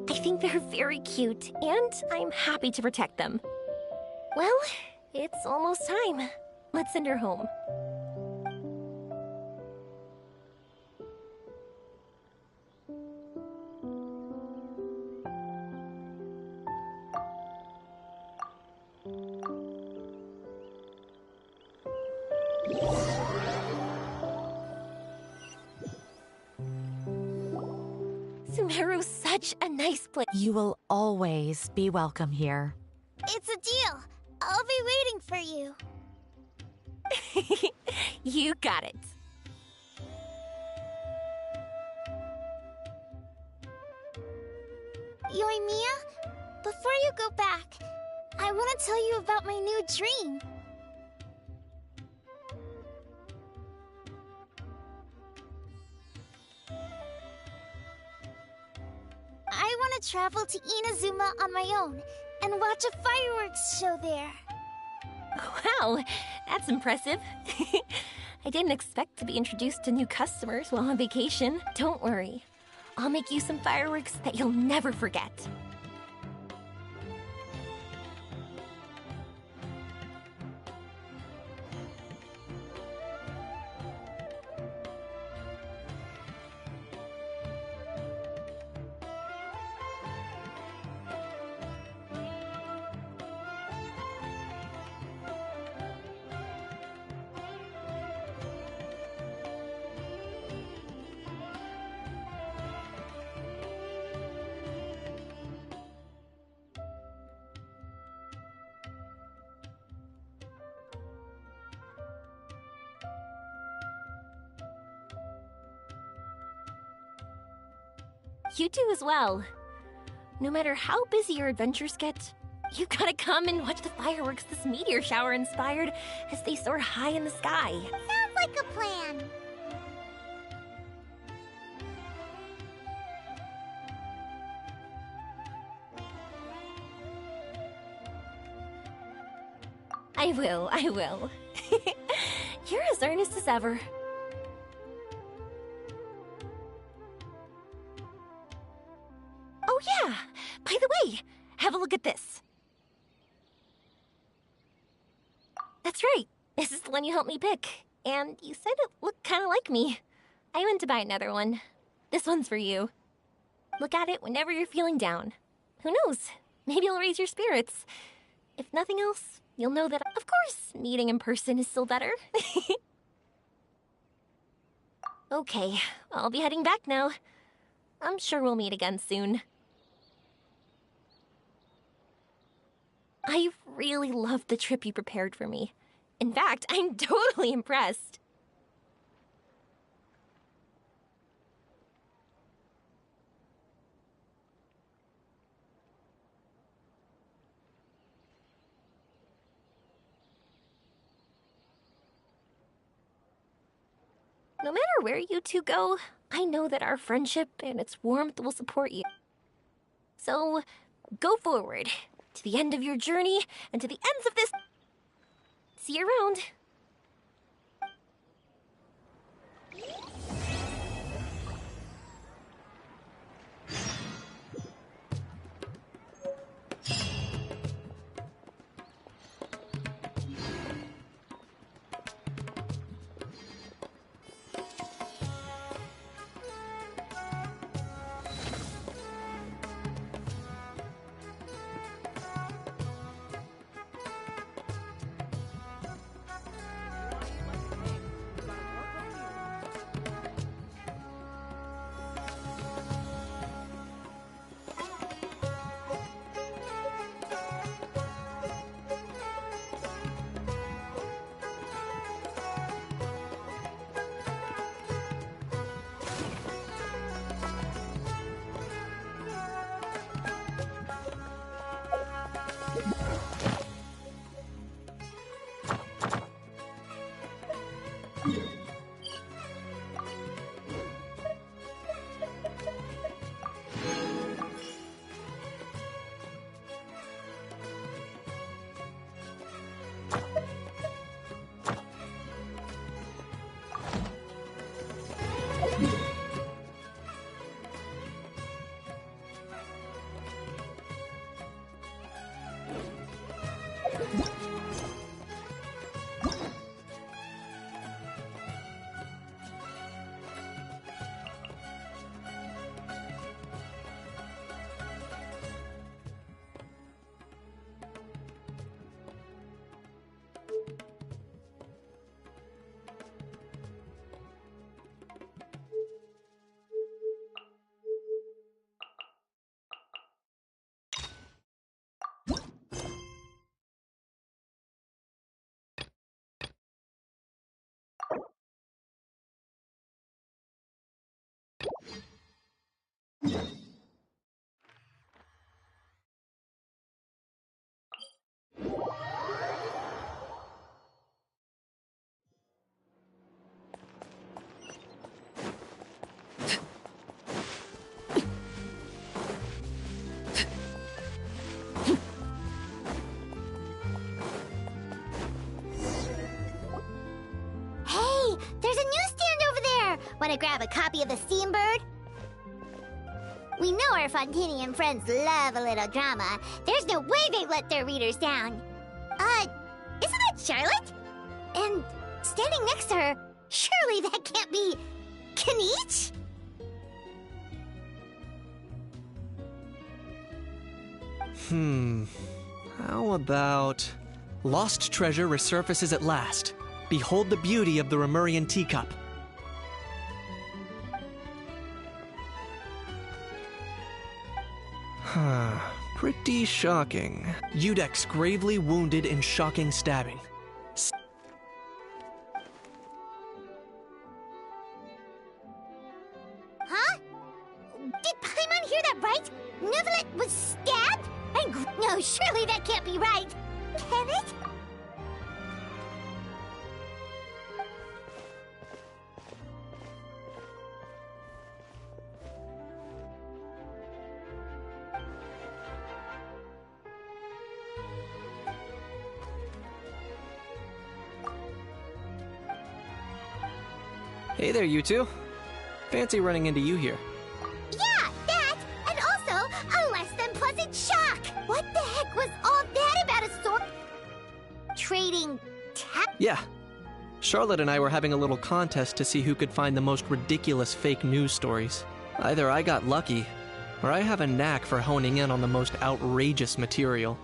I think they're very cute, and I'm happy to protect them. Well, it's almost time. Let's send her home. Sumeru's such a nice place. You will always be welcome here. It's a deal. I'll be waiting for you. You got it. Yoimiya, before you go back, I want to tell you about my new dream. I want to travel to Inazuma on my own and watch a fireworks show there. Wow, that's impressive. I didn't expect to be introduced to new customers while on vacation. Don't worry. I'll make you some fireworks that you'll never forget. You do as well. No matter how busy your adventures get, you gotta come and watch the fireworks this meteor shower inspired as they soar high in the sky. Sounds like a plan. I will. You're as earnest as ever. Oh yeah! By the way, have a look at this. That's right. This is the one you helped me pick. And you said it looked kind of like me. I went to buy another one. This one's for you. Look at it whenever you're feeling down. Who knows? Maybe it'll raise your spirits. If nothing else, you'll know that, of course, meeting in person is still better. Okay, I'll be heading back now. I'm sure we'll meet again soon. I really loved the trip you prepared for me. In fact, I'm totally impressed. No matter where you two go, I know that our friendship and its warmth will support you. So, go forward, to the end of your journey, and to the ends of this... See you around. Hey, There's a newsstand over there! Wanna grab a copy of the Steambird? We know our Fontanian friends love a little drama. There's no way they'd let their readers down. Isn't that Charlotte? And standing next to her, surely that can't be... Kaniche? How about... Lost treasure resurfaces at last. Behold the beauty of the Remurian teacup. Pretty shocking. Udex gravely wounded in shocking stabbing. Huh? Did Paimon hear that right? Neuvillette was stabbed? No, surely that can't be right. Can it? Hey there, you two. Fancy running into you here. Yeah, that! And also, a less than pleasant shock! What the heck was all that about a sword? Trading Yeah. Charlotte and I were having a little contest to see who could find the most ridiculous fake news stories. Either I got lucky, or I have a knack for honing in on the most outrageous material.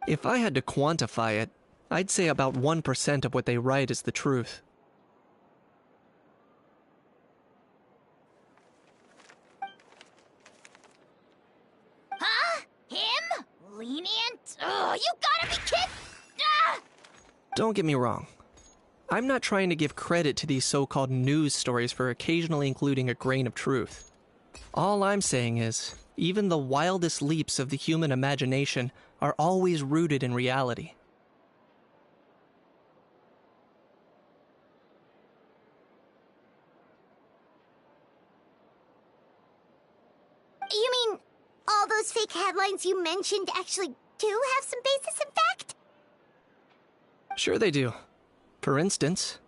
If I had to quantify it, I'd say about 1% of what they write is the truth. Huh? Him? Lenient? Ugh, you gotta be kidding! Ah! Don't get me wrong. I'm not trying to give credit to these so-called news stories for occasionally including a grain of truth. All I'm saying is, even the wildest leaps of the human imagination are always rooted in reality. You mean all those fake headlines you mentioned actually do have some basis in fact? Sure they do. For instance,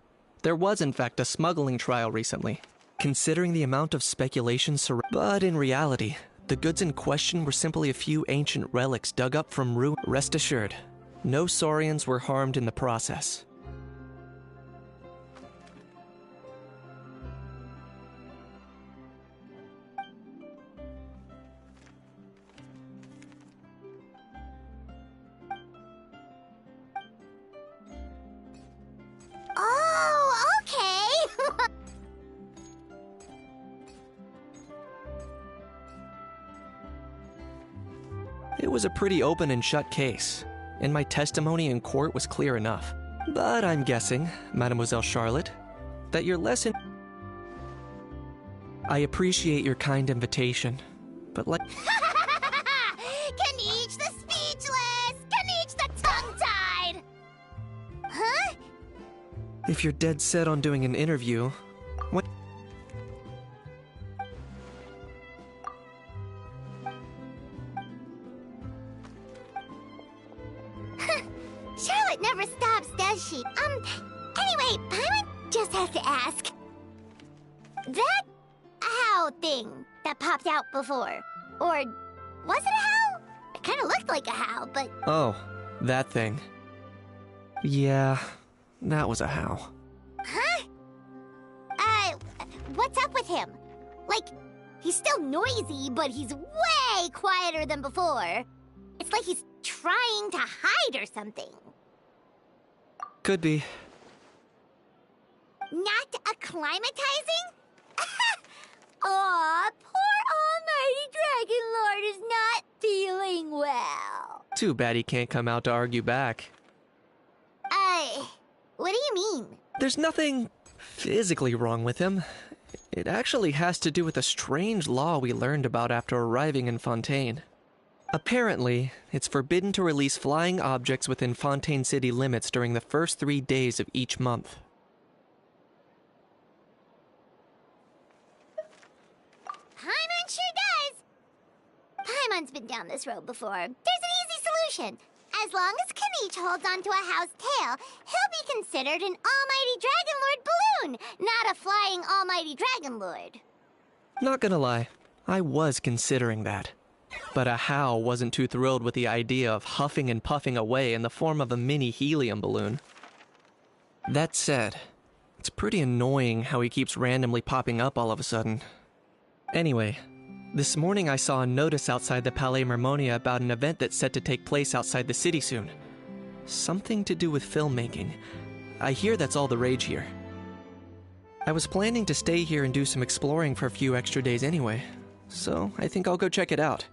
there was in fact a smuggling trial recently. Considering the amount of speculation but in reality, the goods in question were simply a few ancient relics dug up from ruin. Rest assured, no Saurians were harmed in the process. Oh, okay! It was a pretty open and shut case, and my testimony in court was clear enough. But I'm guessing, Mademoiselle Charlotte, that your lesson... I appreciate your kind invitation, but like... Kaniche the speechless! Kaniche the tongue-tied! Huh? If you're dead set on doing an interview, what... Charlotte never stops, does she? Anyway, Paimon just has to ask. That how thing that popped out before, or was it a how? It kind of looked like a how, but... Oh, that thing. Yeah, that was a how. Huh? What's up with him? Like, he's still noisy, but he's way quieter than before. It's like he's trying to hide or something. Could be. Not acclimatizing? Aw, poor almighty Dragon Lord is not feeling well. Too bad he can't come out to argue back. What do you mean? There's nothing physically wrong with him. It actually has to do with a strange law we learned about after arriving in Fontaine. Apparently, it's forbidden to release flying objects within Fontaine City limits during the first 3 days of each month. Paimon sure does! Paimon's been down this road before. There's an easy solution. As long as Kaniche holds onto a house tail, he'll be considered an almighty Dragon Lord balloon, not a flying almighty Dragon Lord. Not gonna lie, I was considering that. But Ahau wasn't too thrilled with the idea of huffing and puffing away in the form of a mini helium balloon. That said, it's pretty annoying how he keeps randomly popping up all of a sudden. Anyway, this morning I saw a notice outside the Palais Mermonia about an event that's set to take place outside the city soon. Something to do with filmmaking. I hear that's all the rage here. I was planning to stay here and do some exploring for a few extra days anyway, so I think I'll go check it out.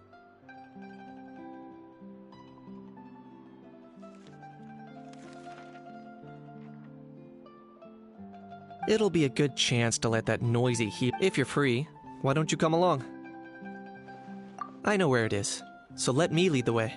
It'll be a good chance to let that noisy heap. If you're free, why don't you come along? I know where it is, so let me lead the way.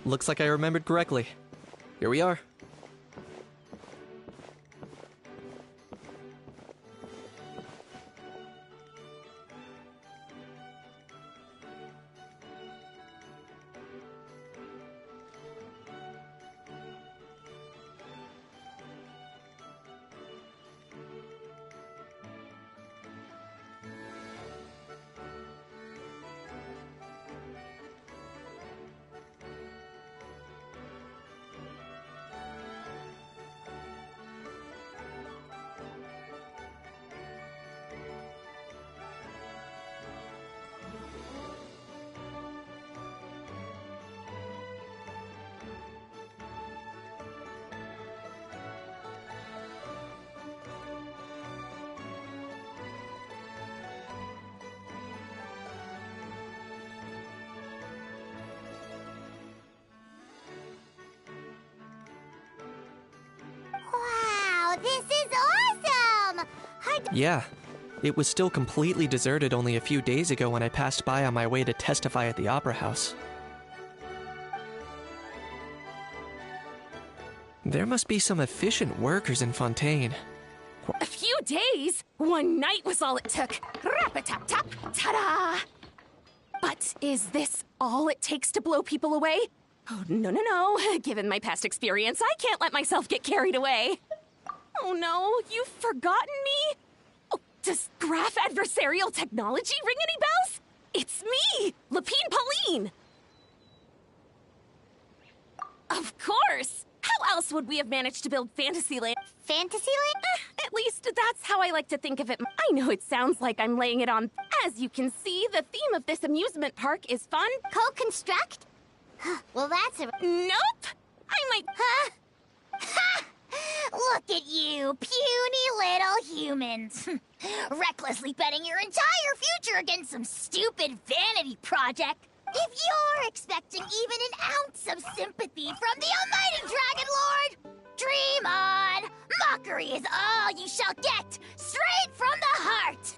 Looks like I remembered correctly. Here we are. This is awesome! Yeah, it was still completely deserted only a few days ago when I passed by on my way to testify at the Opera House. There must be some efficient workers in Fontaine. A few days? One night was all it took. Rap-a-tap-tap, ta-da! But is this all it takes to blow people away? Oh, no. Given my past experience, I can't let myself get carried away. Oh no, you've forgotten me? Oh, does graph adversarial technology ring any bells? It's me, Lapine Pauline! Of course! How else would we have managed to build Fantasyland? Fantasyland? At least that's how I like to think of it. I know it sounds like I'm laying it on. As you can see, the theme of this amusement park is fun. Co-construct? Well, that's a... Nope! I might... Huh? Ha! Look at you, puny little humans. Recklessly betting your entire future against some stupid vanity project. If you're expecting even an ounce of sympathy from the almighty Dragon Lord, dream on! Mockery is all you shall get, straight from the heart!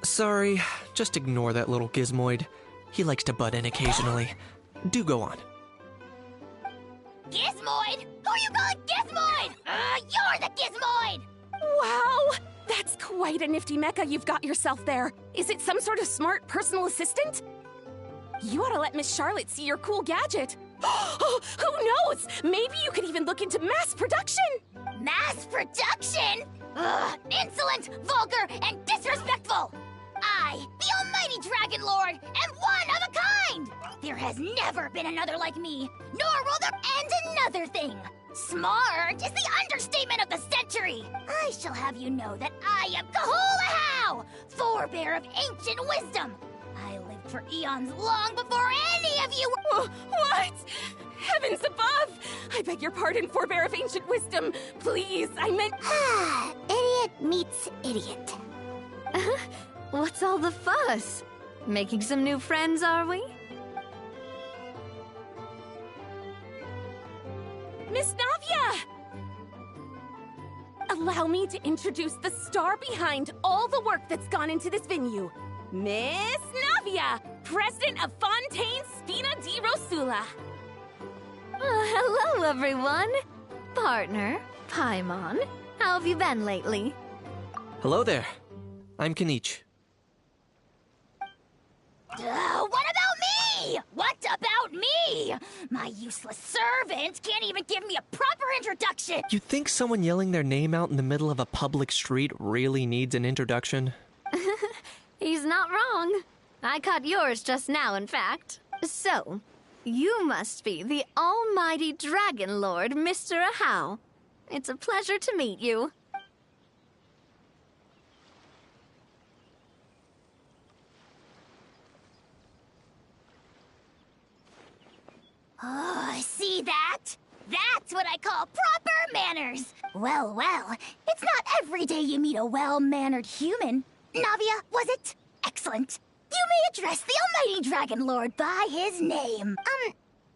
Sorry, just ignore that little gizmoid. He likes to butt in occasionally. Do go on. Gizmoid? Who you calling Gizmoid? You're the Gizmoid! Wow! That's quite a nifty mecha you've got yourself there. Is it some sort of smart personal assistant? You ought to let Miss Charlotte see your cool gadget. Who knows? Maybe you could even look into mass production. Mass production? Ugh, insolent, vulgar, and disrespectful! I, the almighty Dragon Lord, am one of a kind! There has never been another like me, nor will there... And another thing, smart is the understatement of the century! I shall have you know that I am Kahulahau, forebear of ancient wisdom! I lived for eons long before any of you were... What? Heavens above! I beg your pardon, forebear of ancient wisdom. Please, I meant... Idiot meets idiot. What's all the fuss? Making some new friends, are we? Miss Navia! Allow me to introduce the star behind all the work that's gone into this venue. Miss Navia, president of Fontaine Spina di Rosula. Hello, everyone. Partner, Paimon, how have you been lately? Hello there. I'm Kanich. What about me? What about me? My useless servant can't even give me a proper introduction. You think someone yelling their name out in the middle of a public street really needs an introduction? He's not wrong. I caught yours just now, in fact. So, you must be the almighty Dragon Lord, Mr. Ahau. It's a pleasure to meet you. Oh, see that? That's what I call proper manners. Well, it's not every day you meet a well-mannered human. Navia, was it? Excellent. You may address the almighty Dragon Lord by his name.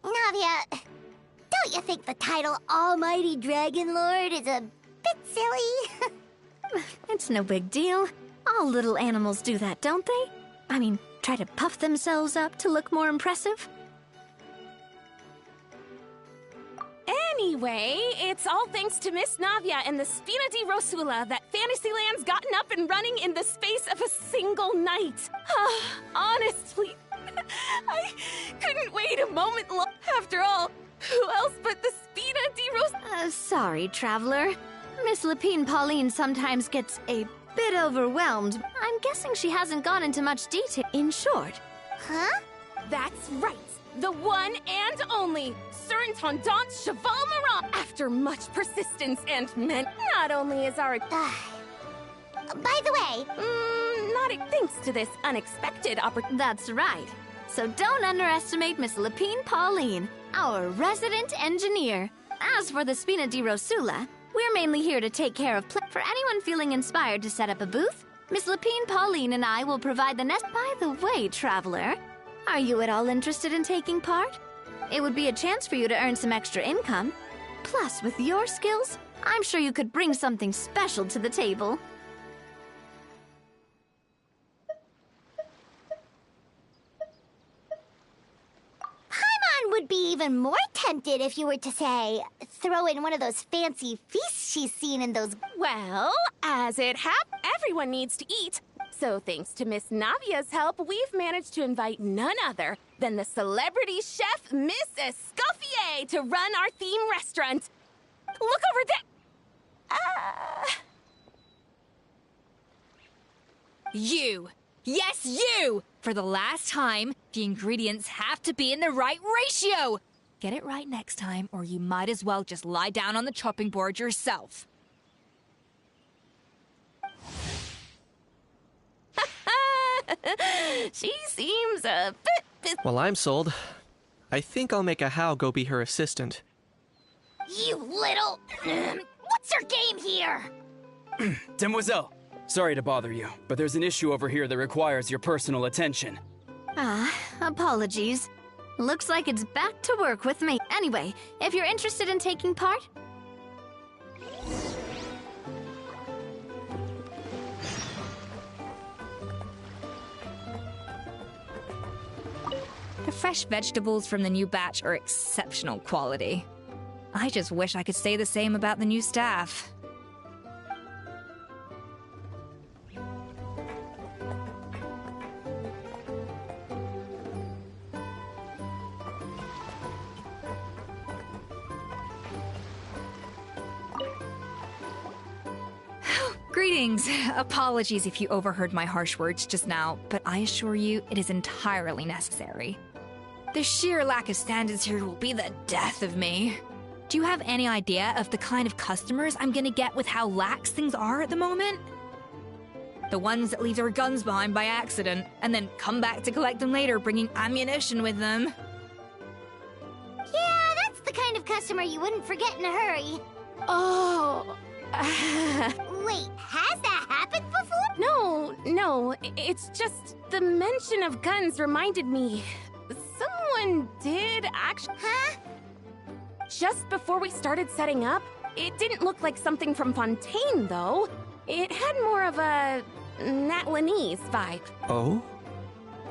Navia, don't you think the title Almighty Dragon Lord is a bit silly? It's no big deal. All little animals do that, don't they? I mean, try to puff themselves up to look more impressive. Anyway, it's all thanks to Miss Navia and the Spina di Rosula that Fantasyland's gotten up and running in the space of a single night. Honestly, I couldn't wait a moment long. After all, who else but the Spina di Rosula? Sorry, traveler. Miss Lapine Pauline sometimes gets a bit overwhelmed. I'm guessing she hasn't gone into much detail. In short. Huh? That's right. The one and only Surintendant Cheval Marat. After much persistence and not only is our... By the way... not thanks to this unexpected opportunity. That's right. So don't underestimate Miss Lapine Pauline, our resident engineer. As for the Spina di Rosula, we're mainly here to take care of... For anyone feeling inspired to set up a booth, Miss Lapine Pauline and I will provide the nest... By the way, traveler... Are you at all interested in taking part? It would be a chance for you to earn some extra income. Plus, with your skills, I'm sure you could bring something special to the table. Paimon would be even more tempted if you were to, say, throw in one of those fancy feasts she's seen in those... Well, as it happens, everyone needs to eat. So thanks to Miss Navia's help, we've managed to invite none other than the celebrity chef, Miss Escoffier, to run our theme restaurant. Look over there! You! Yes, you! For the last time, the ingredients have to be in the right ratio! Get it right next time, or you might as well just lie down on the chopping board yourself. She seems a bit... Well, I'm sold. I think I'll make Ahau go be her assistant. You little... What's your game here? Demoiselle, sorry to bother you, but there's an issue over here that requires your personal attention. Apologies. Looks like it's back to work with me. Anyway, if you're interested in taking part... The fresh vegetables from the new batch are exceptional quality. I just wish I could say the same about the new staff. Greetings. Apologies if you overheard my harsh words just now, but I assure you it is entirely necessary. The sheer lack of standards here will be the death of me. Do you have any idea of the kind of customers I'm gonna get with how lax things are at the moment? The ones that leave their guns behind by accident, and then come back to collect them later bringing ammunition with them. Yeah, that's the kind of customer you wouldn't forget in a hurry. Oh... Wait, has that happened before? No, it's just the mention of guns reminded me. Someone did actually... Huh? Just before we started setting up, it didn't look like something from Fontaine, though. It had more of a Natlanese vibe. Oh?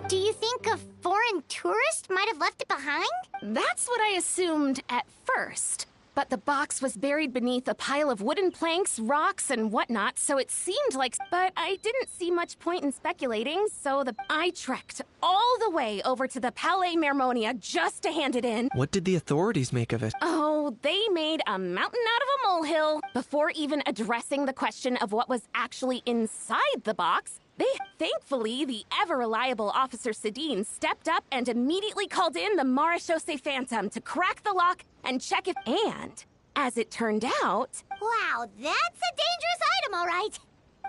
Do you think a foreign tourist might have left it behind? That's what I assumed at first. But the box was buried beneath a pile of wooden planks, rocks, and whatnot, so it seemed like... But I didn't see much point in speculating, so I trekked all the way over to the Palais Mermonia just to hand it in. What did the authorities make of it? Oh, they made a mountain out of a molehill. Before even addressing the question of what was actually inside the box, thankfully, the ever-reliable Officer Sedine stepped up and immediately called in the Marechaussee Phantom to crack the lock and check if... And, as it turned out... Wow, that's a dangerous item, all right.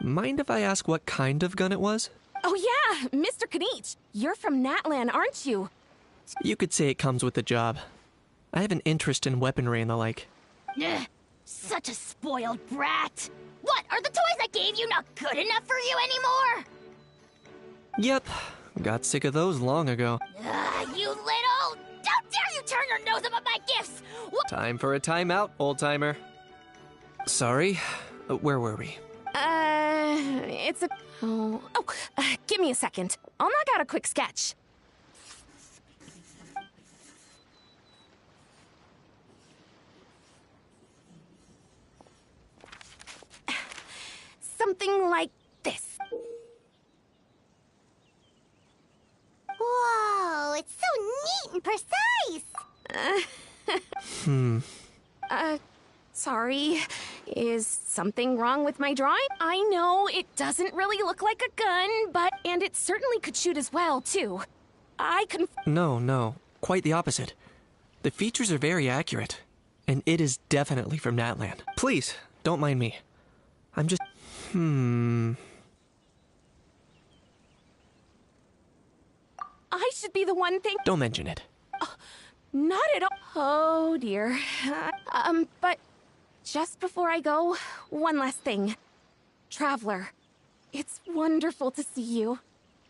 Mind if I ask what kind of gun it was? Oh yeah, Mr. Kanich, you're from Natlan, aren't you? You could say it comes with the job. I have an interest in weaponry and the like. Ugh, such a spoiled brat. What, are the toys I gave you not good enough for you anymore? Yep, got sick of those long ago. You little... How dare you turn your nose up at my gifts! What? Time for a timeout, old-timer. Sorry, where were we? It's a... give me a second. I'll knock out a quick sketch. Something like this. Whoa, it's so neat and precise! Sorry. Is something wrong with my drawing? I know it doesn't really look like a gun, and it certainly could shoot as well, too. No, quite the opposite. The features are very accurate, and it is definitely from Natlan. Please, don't mind me. I'm just... I should be the one thing... Don't mention it. Not at all. Oh, dear. But just before I go, one last thing. Traveler, it's wonderful to see you.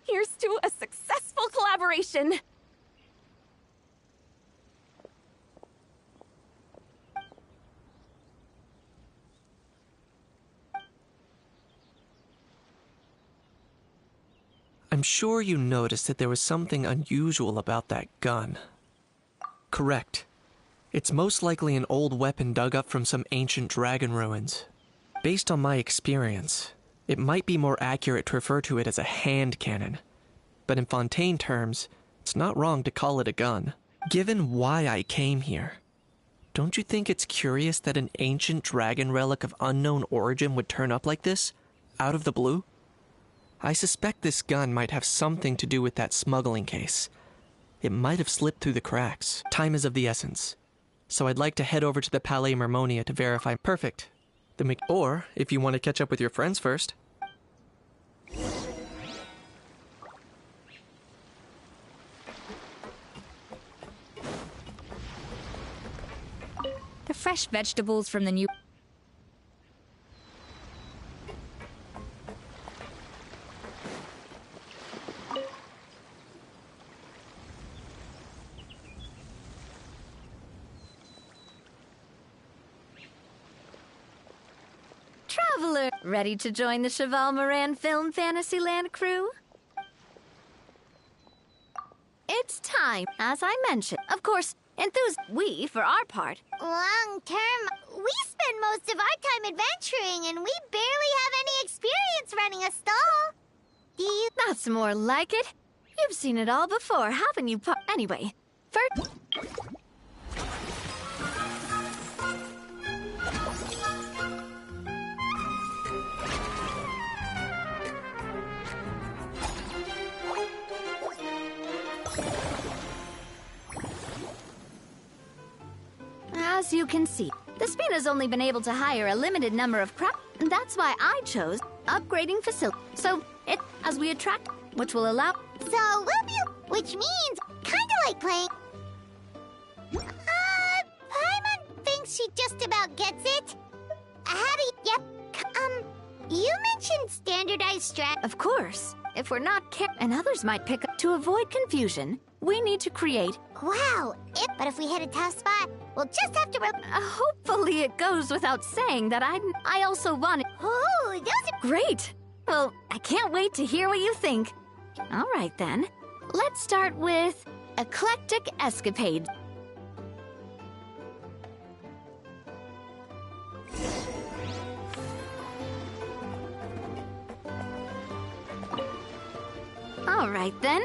Here's to a successful collaboration. I'm sure you noticed that there was something unusual about that gun. Correct. It's most likely an old weapon dug up from some ancient dragon ruins. Based on my experience, it might be more accurate to refer to it as a hand cannon. But in Fontaine terms, it's not wrong to call it a gun. Given why I came here, don't you think it's curious that an ancient dragon relic of unknown origin would turn up like this, out of the blue? I suspect this gun might have something to do with that smuggling case. It might have slipped through the cracks. Time is of the essence. So I'd like to head over to the Palais Mermonia to verify. Perfect. Or, if you want to catch up with your friends first. The fresh vegetables from the new... Traveler, ready to join the Cheval Moran Film Fantasyland crew? It's time time, as I mentioned. Of course, we, for our part. Long term, we spend most of our time adventuring, and we barely have any experience running a stall. Do you? That's more like it. You've seen it all before, haven't you? Anyway, first... As you can see, the Spina's only been able to hire a limited number of craft. That's why I chose upgrading facility. So, as we attract, which will allow... So, we'll be... Which means, kinda like playing... Paimon thinks she just about gets it. How do you... Yep. You mentioned standardized strat... Of course. If we're not and others might pick up... To avoid confusion, we need to create... Wow. But if we hit a tough spot, we'll just have to... hopefully it goes without saying that I also want it. Oh, those are... Great. Well, I can't wait to hear what you think. All right, then. Let's start with eclectic escapades. All right, then.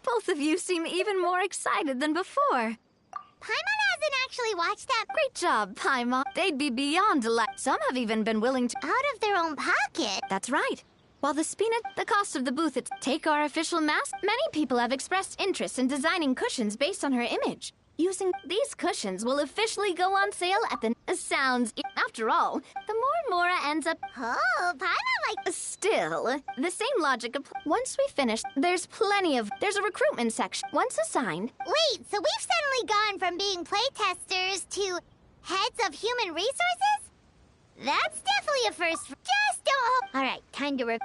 Both of you seem even more excited than before. Paimon hasn't actually watched that. Great job, Paimon. They'd be beyond delighted. Some have even been willing to... Out of their own pocket? That's right. While the cost of the booth, take our official mask. Many people have expressed interest in designing cushions based on her image. Using these cushions will officially go on sale at the... Sounds... After all, the more Mora ends up... Oh, Paimon like... Still, the same logic once we finish, there's a recruitment section. Once assigned... Wait, so we've suddenly gone from being playtesters to heads of human resources? That's definitely a first. Just don't hope... Alright, time to